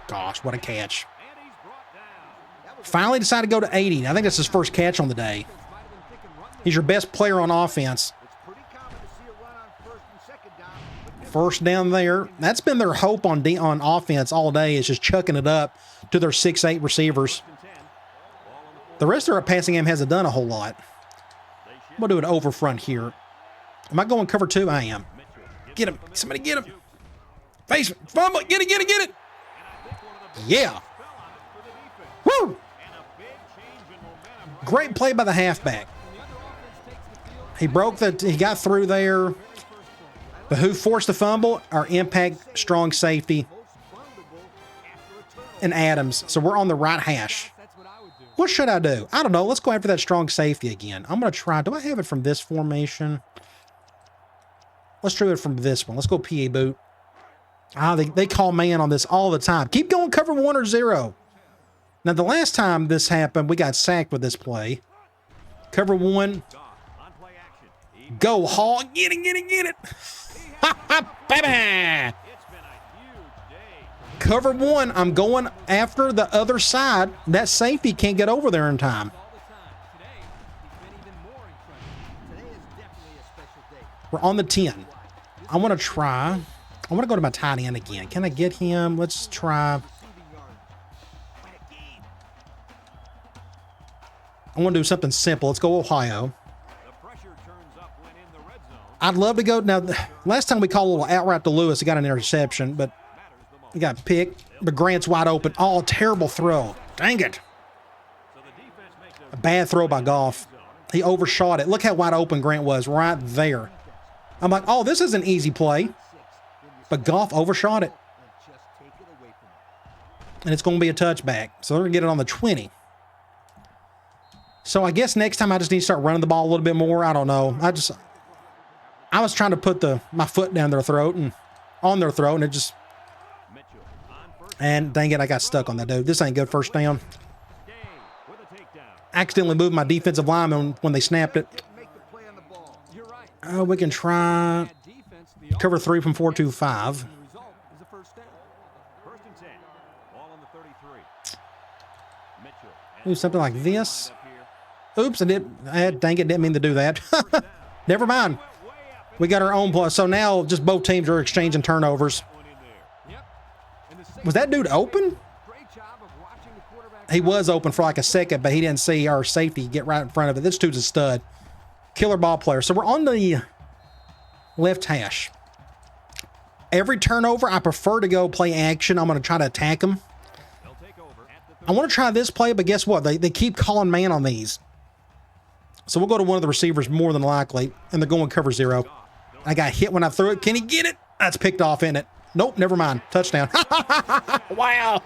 Gosh, what a catch.
And he's brought down.
Finally decided to go to 80. I think that's his first catch on the day. He's your best player on offense.
It's pretty common to see a run on first and second down. But
First down there. That's been their hope on offense all day, is just chucking it up to their 6'8 receivers. The rest of our passing game hasn't done a whole lot. I'm going to do an over front here. Am I going cover 2? I am. Get him. Somebody get him. Face fumble. Get it, get it, get it. Yeah. Woo! Great play by the halfback. He got through there. But who forced the fumble? Our impact strong safety and Adams. So we're on the right hash. What should I do? I don't know. Let's go after that strong safety again. I'm going to try. Do I have it from this formation? Let's try it from this one. Let's go PA boot. They call man on this all the time. Keep going cover 1 or 0. Now, the last time this happened, we got sacked with this play. Cover 1. Go, Hall. Get it, get it, get it. Baby. Cover 1. I'm going after the other side. That safety can't get over there in time. We're on the 10. I want to try. I want to go to my tight end again. Can I get him? Let's try. I want to do something simple. Let's go Ohio. I'd love to go. Now, last time we called a little outright to Lewis, he got an interception, but he got picked. But Grant's wide open. Oh, terrible throw. Dang it. A bad throw by Goff. He overshot it. Look how wide open Grant was right there. I'm like, oh, this is an easy play. But Goff overshot it. And it's going to be a touchback. So they're going to get it on the 20. So I guess next time I just need to start running the ball a little bit more. I don't know. I was trying to put my foot down their throat and on their throat, and it just... And dang it, I got stuck on that dude. This ain't good first down. Accidentally moved my defensive lineman when they snapped it. Oh, we can try cover 3 from 4-2-5. Do something like this. Oops, dang it, didn't mean to do that. Never mind. We got our own plus. So now just both teams are exchanging turnovers. Was that dude open? He was open for like a second, but he didn't see our safety get right in front of it. This dude's a stud. Killer ball player. So we're on the left hash. Every turnover, I prefer to go play action. I'm going to try to attack him. I want to try this play, but guess what? They keep calling man on these. So we'll go to one of the receivers more than likely, and they're going cover 0. I got hit when I threw it. Can he get it? That's picked off, isn't it? Nope, never mind. Touchdown. Wow.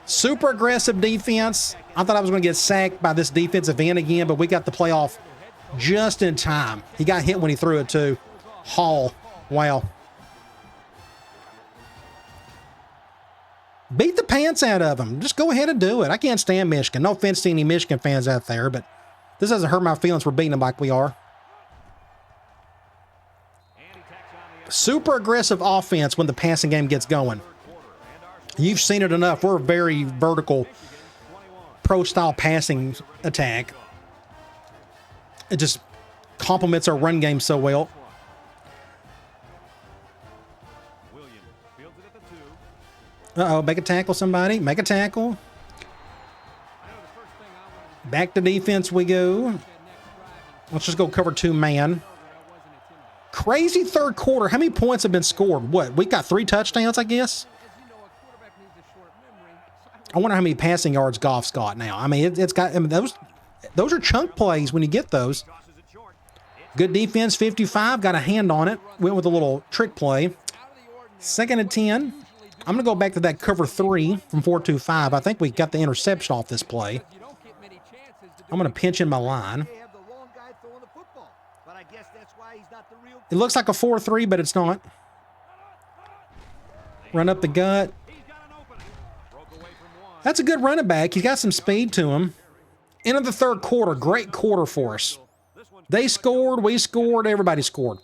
Super aggressive defense. I thought I was going to get sacked by this defensive end again, but we got the playoff just in time. He got hit when he threw it, too. Hall. Wow. Beat the pants out of him. Just go ahead and do it. I can't stand Michigan. No offense to any Michigan fans out there, but this doesn't hurt my feelings for beating them like we are. Super aggressive offense when the passing game gets going. You've seen it enough. We're a very vertical, pro-style passing attack. It just complements our run game so well. Uh-oh, make a tackle, somebody. Make a tackle. Back to defense we go. Let's just go cover 2 man. Crazy third quarter. How many points have been scored? What? We got 3 touchdowns, I guess? I wonder how many passing yards Goff's got now. I mean, it's got... I mean, those are chunk plays when you get those. Good defense, 55. Got a hand on it. Went with a little trick play. 2nd and 10. I'm going to go back to that cover 3 from 4-2-5. I think we got the interception off this play. I'm going to pinch in my line. It looks like a 4-3, but it's not. Run up the gut. That's a good running back. He's got some speed to him. End of the third quarter. Great quarter for us. They scored. We scored. Everybody scored.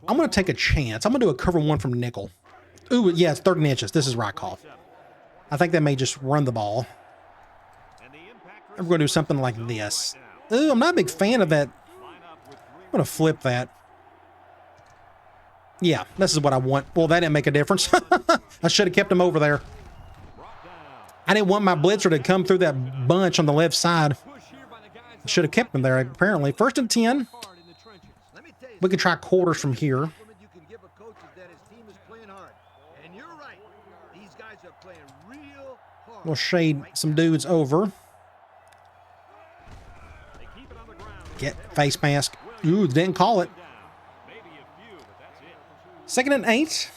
I'm going to take a chance. I'm going to do a cover 1 from nickel. Ooh, yeah, it's 30 inches. This is Rykoff. I think they may just run the ball. I'm going to do something like this. Ooh, I'm not a big fan of that. I'm going to flip that. Yeah, this is what I want. Well, that didn't make a difference. I should have kept him over there. I didn't want my blitzer to come through that bunch on the left side. I should have kept him there, apparently. 1st and 10. We can try quarters from here. We'll shade some dudes over. Get face mask. Ooh, didn't call it. 2nd and 8.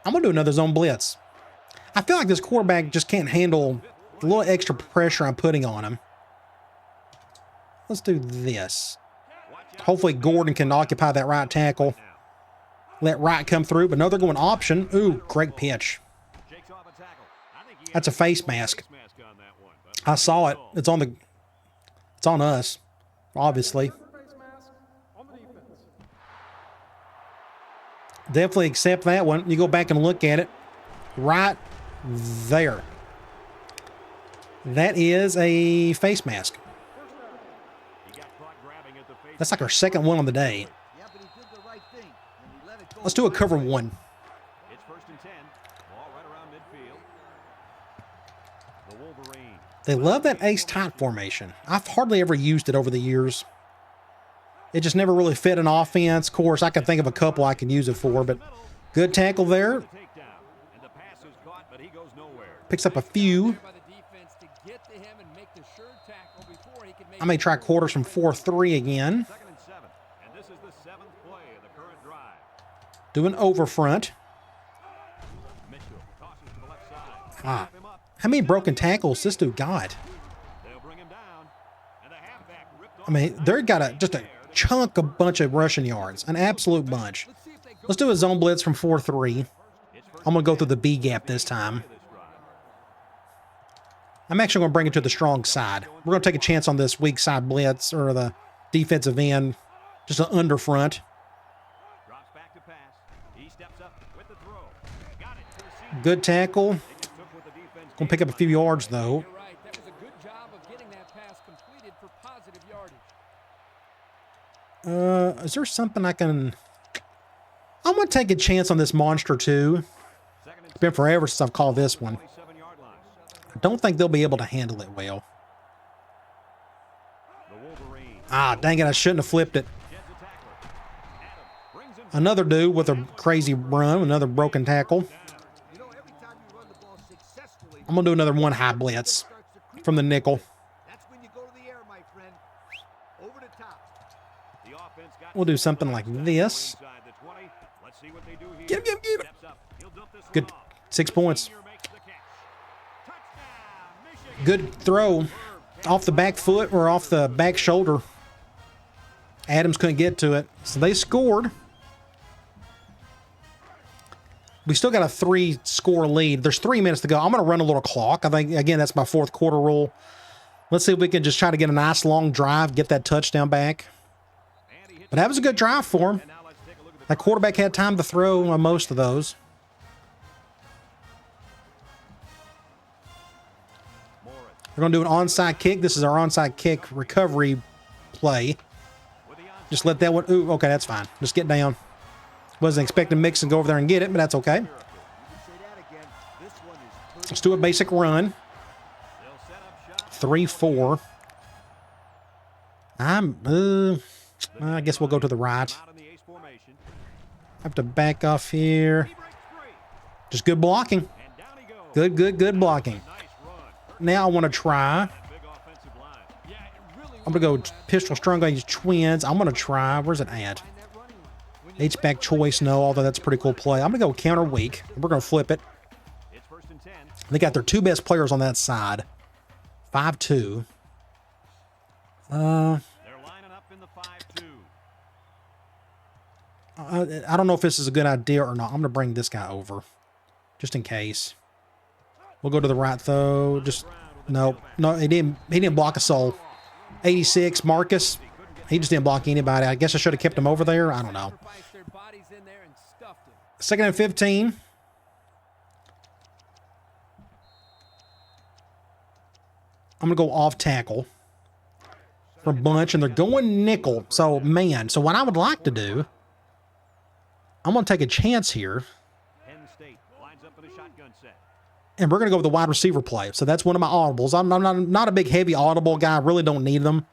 I'm going to do another zone blitz. I feel like this quarterback just can't handle the little extra pressure I'm putting on him. Let's do this. Hopefully Gordon can occupy that right tackle. Let Wright come through, but no, they're going option. Ooh, great pitch. That's a face mask. I saw it. It's on us, obviously. Definitely accept that one. You go back and look at it. Right there. That is a face mask. That's like our 2nd one on the day. Let's do a cover 1.
It's 1st and 10. Ball right around midfield. The Wolverine.
They love that ace tight formation. I've hardly ever used it over the years. It just never really fit an offense. Of course, I can think of a couple I can use it for, but good tackle there.
And the pass is caught, but he goes nowhere.
Picks up a few. I may try quarters from 4-3 again.
2nd and 7. And this is the 7th play of the current drive.
Do an over front.
Mitchell tosses to the left side.
Ah.
Him up.
How many broken tackles this dude got?
They'll bring him down. And the halfback ripped off.
I mean, they're got just a chunk, a bunch of rushing yards. An absolute bunch. Let's do a zone blitz from 4-3. I'm going to go through the B gap this time. I'm actually going to bring it to the strong side. We're going to take a chance on this weak side blitz or the defensive end. Just an under front.
Drops back to pass. He steps up with the throw. Got it to the seat.
Good tackle.
Took what the defense
Going to pick up a few yards, though.
You're right. That was a good job of getting that pass completed for positive yardage.
Is there something I can... I'm going to take a chance on this monster, too. It's been forever since I've called this one.
27-yard line.
I don't think they'll be able to handle it well.
The Wolverine
Ah, dang it, I shouldn't have flipped it.
sheds a tackler. Adam brings him
Another dude with a crazy run, another broken tackle.
You know, every time you run the ball successfully,
I'm going to do another one high blitz
starts to creep.
from the nickel.
That's when you go to the air, my friend. Over the top.
the offense got
We'll do something like this.
inside the 20. Let's see what they do here.
Get him, get him, get him.
Steps up. He'll dump this
Good.
one off.
6 points.
Senior makes the catch. Touchdown, Michigan.
Good throw. Off the back foot or off the back shoulder. Adams couldn't get to it. So they scored. We still got a 3-score lead. There's 3 minutes to go. I'm going to run a little clock. I think, again, that's my fourth quarter rule. Let's see if we can just try to get a nice long drive, get that touchdown back.
And he hits
But that was a good drive for him.
And now let's take a look at the
That quarterback had time to throw on most of those.
Morris
We're going to do an onside kick. This is our onside kick recovery play.
with the onside.
Just let that one... Ooh, okay, that's fine. Just get down. Wasn't expecting Mixon to go over there and get it, but that's okay.
You can say that again. This one is pretty.
Let's do a basic run.
They'll set up shop.
3-4. I guess we'll go to the right.
Out in the ace formation.
Have to back off here.
He breaks free.
Just good blocking.
And down he goes.
Good blocking.
Nice run.
Now I want to try.
Big offensive line.
Yeah, it really
I'm going to go pistol strong on these twins. I'm going to try. Where's it at? H-back choice, no, although that's a pretty cool play. I'm going to go counter weak. We're going to flip it.
It's 1st and 10.
They got their 2 best players on that side. 5-2.
They're lining up in the 5-2.
I don't know if this is a good idea or not. I'm going to bring this guy over. Just in case. We'll go to the right, though. Just, no, he didn't block a soul. 86, Marcus. He just didn't block anybody. I guess I should have kept him over there. I don't know.
sacrificed their bodies in there and stuffed it.
2nd and 15. I'm going to go off tackle for a bunch, and they're going nickel. So, man, so what I would like to do, I'm going to take a chance here,
Penn State lines up in a shotgun set.
and we're going to go with the wide receiver play. So that's one of my audibles. I'm not a big, heavy audible guy. I really don't need them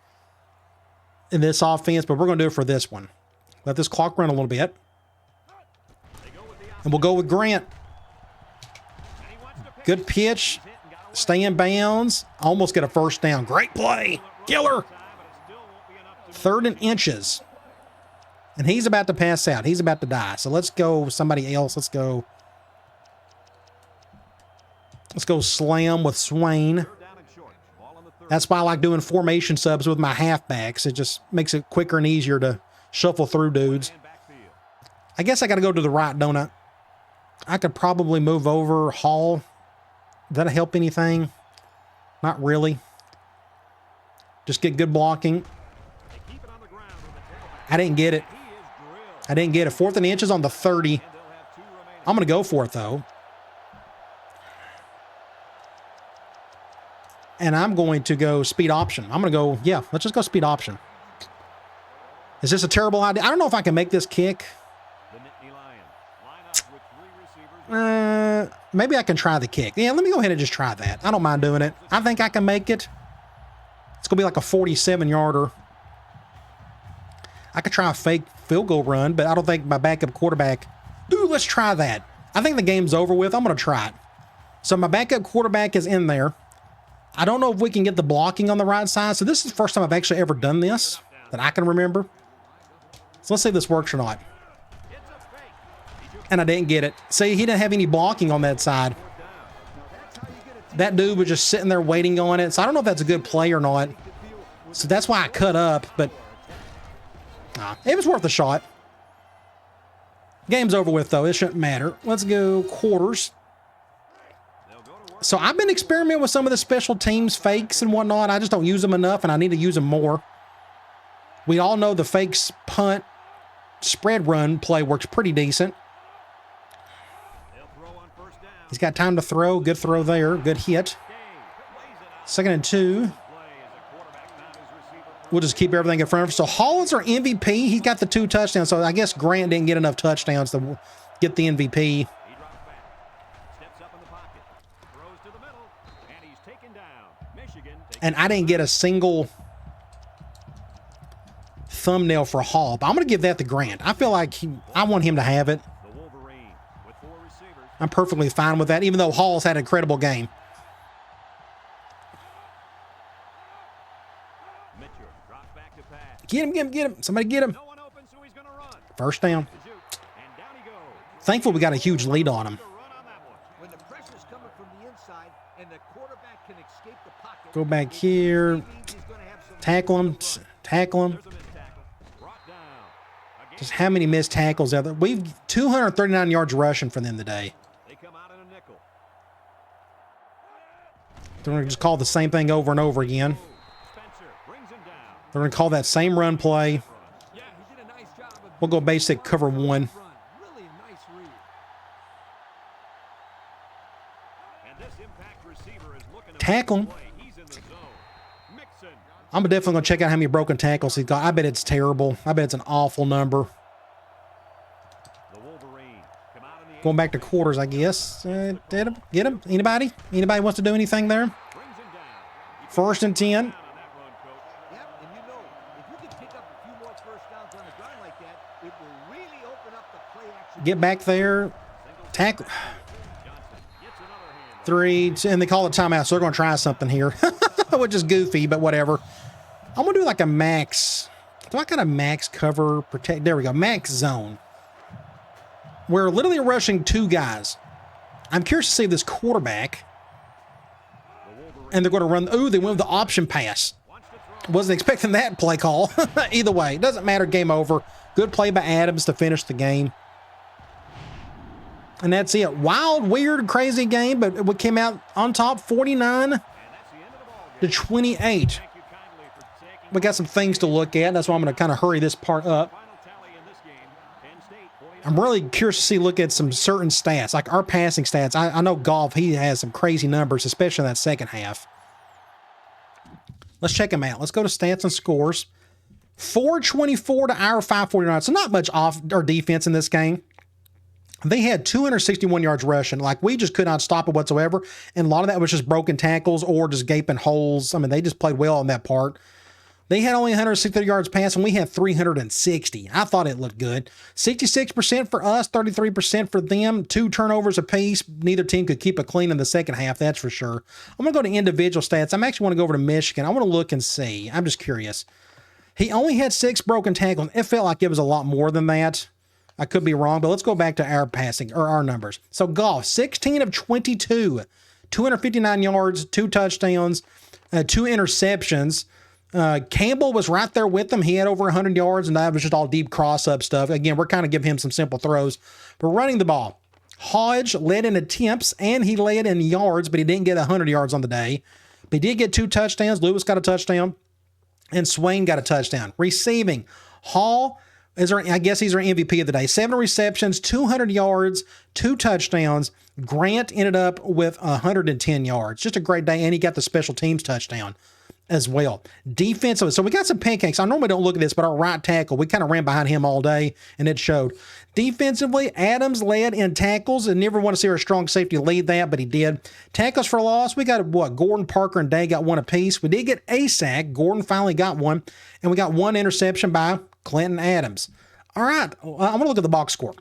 in this offense, but we're going to do it for this one. Let this clock run a little bit, and we'll go with Grant.
And he wants to pick
Good pitch. Stay in bounds. Almost get a first down. Great play. Killer.
time, but it still won't be enough to
3rd and inches. And he's about to pass out. He's about to die. So let's go with somebody else. Let's go slam with Swain.
down and short. Ball on the 30.
That's why I like doing formation subs with my halfbacks. It just makes it quicker and easier to shuffle through dudes.
And backfield.
I guess I got to go to the right, don't I? I could probably move over Hall. Does that help anything? Not really. Just get good blocking.
They keep it on the ground with the tailback.
I didn't get it.
He is drilled.
I didn't get it. 4th and inches on the 30.
And they'll have 2 remaining.
I'm going to go for it, though. And I'm going to go speed option. I'm going to go, yeah, let's just go speed option. Is this a terrible idea? I don't know if I can make this kick.
The Nittany Lions line up with 3 receivers.
Maybe I can try the kick. Yeah, let me go ahead and just try that. I don't mind doing it. I think I can make it. It's going to be like a 47-yarder. I could try a fake field goal run, but I don't think my backup quarterback... Ooh, let's try that. I think the game's over with. I'm going to try it. So my backup quarterback is in there. I don't know if we can get the blocking on the right side. So this is the first time I've actually ever done this that I can remember. So let's see if this works or not. And I didn't get it. See, he didn't have any blocking on that side. That dude was just sitting there waiting on it. So I don't know if that's a good play or not. So that's why I cut up, but it was worth a shot. Game's over with, though. It shouldn't matter. Let's go quarters. So I've been experimenting with some of the special teams fakes and whatnot. I just don't use them enough, and I need to use them more. We all know the fakes punt spread run play works pretty decent. He's got time to throw. Good throw there. Good hit. 2nd and 2. We'll just keep everything in front of us. So Hall is our MVP. He's got the 2 touchdowns. So I guess Grant didn't get enough touchdowns to get the MVP. And I didn't get a single thumbnail for Hall, but I'm going to give that to Grant. I feel like I want him to have it. I'm perfectly fine with that, even though Hall's had an incredible game. Get him, get him, get him. Somebody get him. First down. Thankful we got a huge lead on him. Go back here. Tackle him. Tackle him. Just how many missed tackles are there? We've 239 yards rushing for them today. They're going to just call the same thing over and over again. They're going to call that same run play. We'll go basic cover 1. Tackle him. I'm definitely going to check out how many broken tackles he's got. I bet it's terrible. I bet it's an awful number. Going back to quarters, I guess. Get him? Anybody? Anybody wants to do anything there? 1st and 10. Get back there. Tackle. 3, and they call it timeout, so they're going to try something here, which is goofy, but whatever. I'm going to do like a max. Do I got a max cover protect? There we go. Max zone. We're literally rushing 2 guys. I'm curious to see this quarterback. And they're going to run. Ooh, they went with the option pass. Wasn't expecting that play call. Either way, it doesn't matter. Game over. Good play by Adams to finish the game. And that's it. Wild, weird, crazy game, but we came out on top 49-28. We got some things to look at. That's why I'm going to kind of hurry this part up. I'm really curious to look at some certain stats, like our passing stats. I know Goff, he has some crazy numbers, especially in that second half. Let's check them out. Let's go to stats and scores. 424 to our 549. So not much off our defense in this game. They had 261 yards rushing. Like, we just could not stop it whatsoever. And a lot of that was just broken tackles or just gaping holes. I mean, they just played well on that part. They had only 160 yards passing. We had 360. I thought it looked good. 66% for us, 33% for them. 2 turnovers apiece. Neither team could keep it clean in the second half, that's for sure. I'm going to go to individual stats. I'm actually want to go over to Michigan. I want to look and see. I'm just curious. He only had 6 broken tackles. It felt like it was a lot more than that. I could be wrong, but let's go back to our passing, or our numbers. So Goff, 16 of 22, 259 yards, 2 touchdowns, 2 interceptions. Campbell was right there with him. He had over 100 yards, and that was just all deep cross-up stuff. Again, we're kind of giving him some simple throws. We're running the ball. Hodge led in attempts, and he led in yards, but he didn't get 100 yards on the day. But he did get 2 touchdowns. Lewis got a touchdown, and Swain got a touchdown. Receiving, Hall, I guess he's our MVP of the day. 7 receptions, 200 yards, 2 touchdowns. Grant ended up with 110 yards. Just a great day, and he got the special teams touchdown as well. Defensively, so we got some pancakes. I normally don't look at this, but our right tackle, we kind of ran behind him all day, and it showed. Defensively, Adams led in tackles, and never want to see our strong safety lead that, but he did. Tackles for loss, we got, Gordon, Parker, and Day got 1 apiece. We did get a sack. Gordon finally got 1, and we got 1 interception by Clinton Adams. All right, I'm going to look at the box score.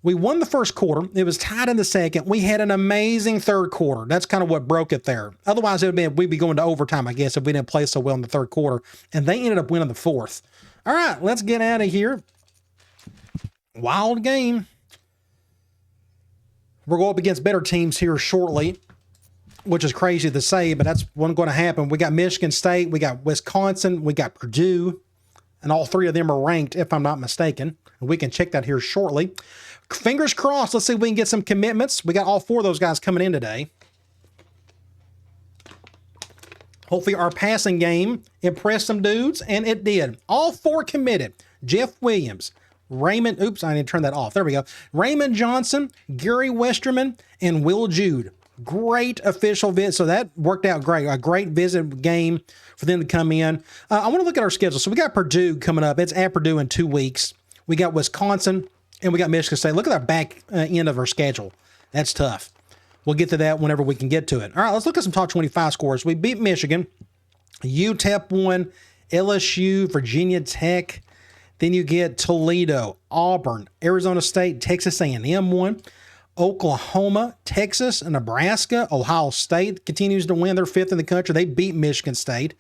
We won the first quarter. It was tied in the second. We had an amazing third quarter. That's kind of what broke it there. Otherwise, we'd be going to overtime, I guess, if we didn't play so well in the third quarter. And they ended up winning the fourth. All right, let's get out of here. Wild game. We're going up against better teams here shortly, which is crazy to say, but that's what's going to happen. We got Michigan State, we got Wisconsin, we got Purdue, and all three of them are ranked, if I'm not mistaken. And we can check that here shortly. Fingers crossed. Let's see if we can get some commitments. We got all four of those guys coming in today. Hopefully our passing game impressed some dudes, and it did. All four committed. Jeff Williams, Raymond, oops, I didn't turn that off. There we go. Raymond Johnson, Gary Westerman, and Will Jude. Great official visit. So that worked out great. A great visit game for them to come in. I want to look at our schedule. So we got Purdue coming up. It's at Purdue in 2 weeks. We got Wisconsin, and we got Michigan State. Look at our back end of our schedule. That's tough. We'll get to that whenever we can get to it. All right, let's look at some top 25 scores. We beat Michigan. UTEP won. LSU, Virginia Tech. Then you get Toledo, Auburn, Arizona State, Texas A&M won. Oklahoma, Texas, and Nebraska. Ohio State continues to win. They're 5th in the country. They beat Michigan State.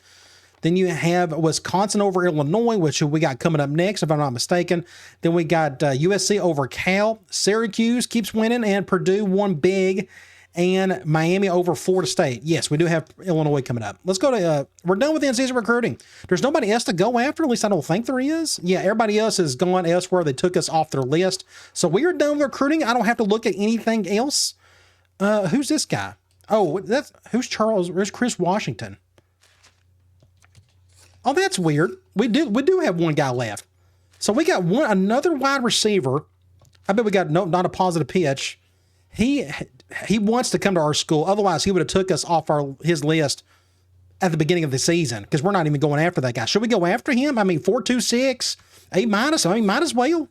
Then you have Wisconsin over Illinois, which we got coming up next, if I'm not mistaken. Then we got USC over Cal. Syracuse keeps winning, and Purdue won big. And Miami over Florida State. Yes, we do have Illinois coming up. Let's go to, we're done with in-season recruiting. There's nobody else to go after. At least I don't think there is. Yeah, everybody else has gone elsewhere. They took us off their list. So we are done with recruiting. I don't have to look at anything else. Who's this guy? Oh, who's Charles? Where's Chris Washington? Oh, that's weird. We do have one guy left. So we got another wide receiver. I bet we got not a positive pitch. He wants to come to our school. Otherwise, he would have took us off his list at the beginning of the season because we're not even going after that guy. Should we go after him? I mean, 4.26, A-. I mean, might as well.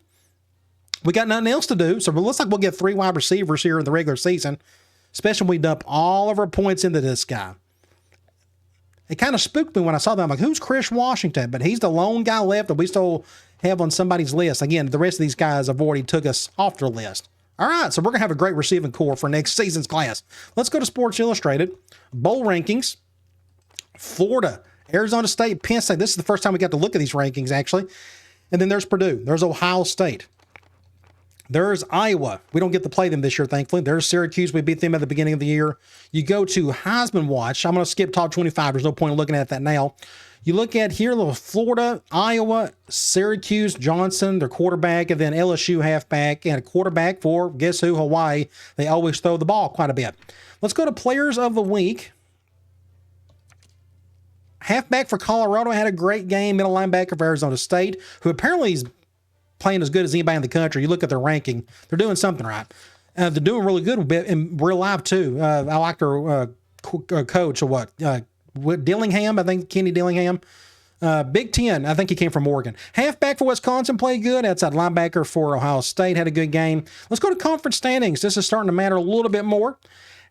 We got nothing else to do. So it looks like we'll get 3 wide receivers here in the regular season, especially when we dump all of our points into this guy. It kind of spooked me when I saw that. I'm like, who's Chris Washington? But he's the lone guy left that we still have on somebody's list. Again, the rest of these guys have already took us off their list. All right, so we're going to have a great receiving core for next season's class. Let's go to Sports Illustrated. Bowl rankings. Florida, Arizona State, Penn State. This is the first time we got to look at these rankings, actually. And then there's Purdue. There's Ohio State. There's Iowa. We don't get to play them this year, thankfully. There's Syracuse. We beat them at the beginning of the year. You go to Heisman Watch. I'm going to skip top 25. There's no point in looking at that now. You look at here, Florida, Iowa, Syracuse, Johnson, their quarterback, and then LSU halfback, and a quarterback for, guess who, Hawaii. They always throw the ball quite a bit. Let's go to Players of the Week. Halfback for Colorado had a great game. Middle linebacker for Arizona State, who apparently is playing as good as anybody in the country. You look at their ranking. They're doing something right. They're doing really good in real life, too. I like their coach, or what? Dillingham, I think Kenny Dillingham. Big Ten, I think he came from Oregon. Halfback for Wisconsin played good. Outside linebacker for Ohio State had a good game. Let's go to conference standings. This is starting to matter a little bit more.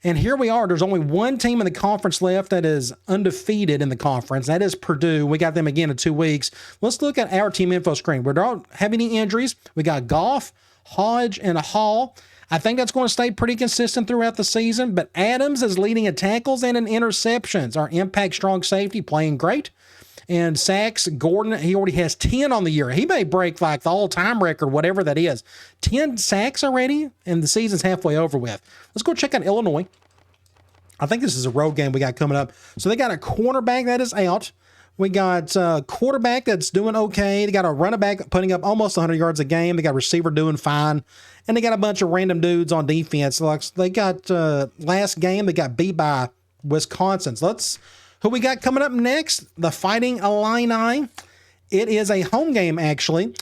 And here we are. There's only one team in the conference left that is undefeated in the conference. That is Purdue. We got them again in 2 weeks. Let's look at our team info screen. We don't have any injuries. We got Goff, Hodge, and Hall. I think that's going to stay pretty consistent throughout the season, but Adams is leading in tackles and in interceptions. Our impact strong safety playing great. And sacks, Gordon, he already has 10 on the year. He may break like the all-time record, whatever that is. 10 sacks already, and the season's halfway over with. Let's go check out Illinois. I think this is a road game we got coming up. So they got a cornerback that is out. We got a quarterback that's doing okay. They got a running back putting up almost 100 yards a game. They got a receiver doing fine. And they got a bunch of random dudes on defense. Like they got last game, they got beat by Wisconsin. So who we got coming up next? The Fighting Illini. It is a home game, actually.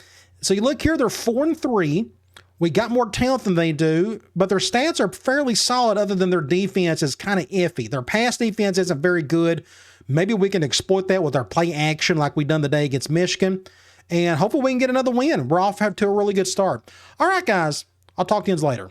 So you look here, they're 4-3. We got more talent than they do, but their stats are fairly solid other than their defense is kind of iffy. Their pass defense isn't very good. Maybe we can exploit that with our play action like we done today against Michigan. And hopefully we can get another win. We're off to a really good start. All right, guys. I'll talk to you later.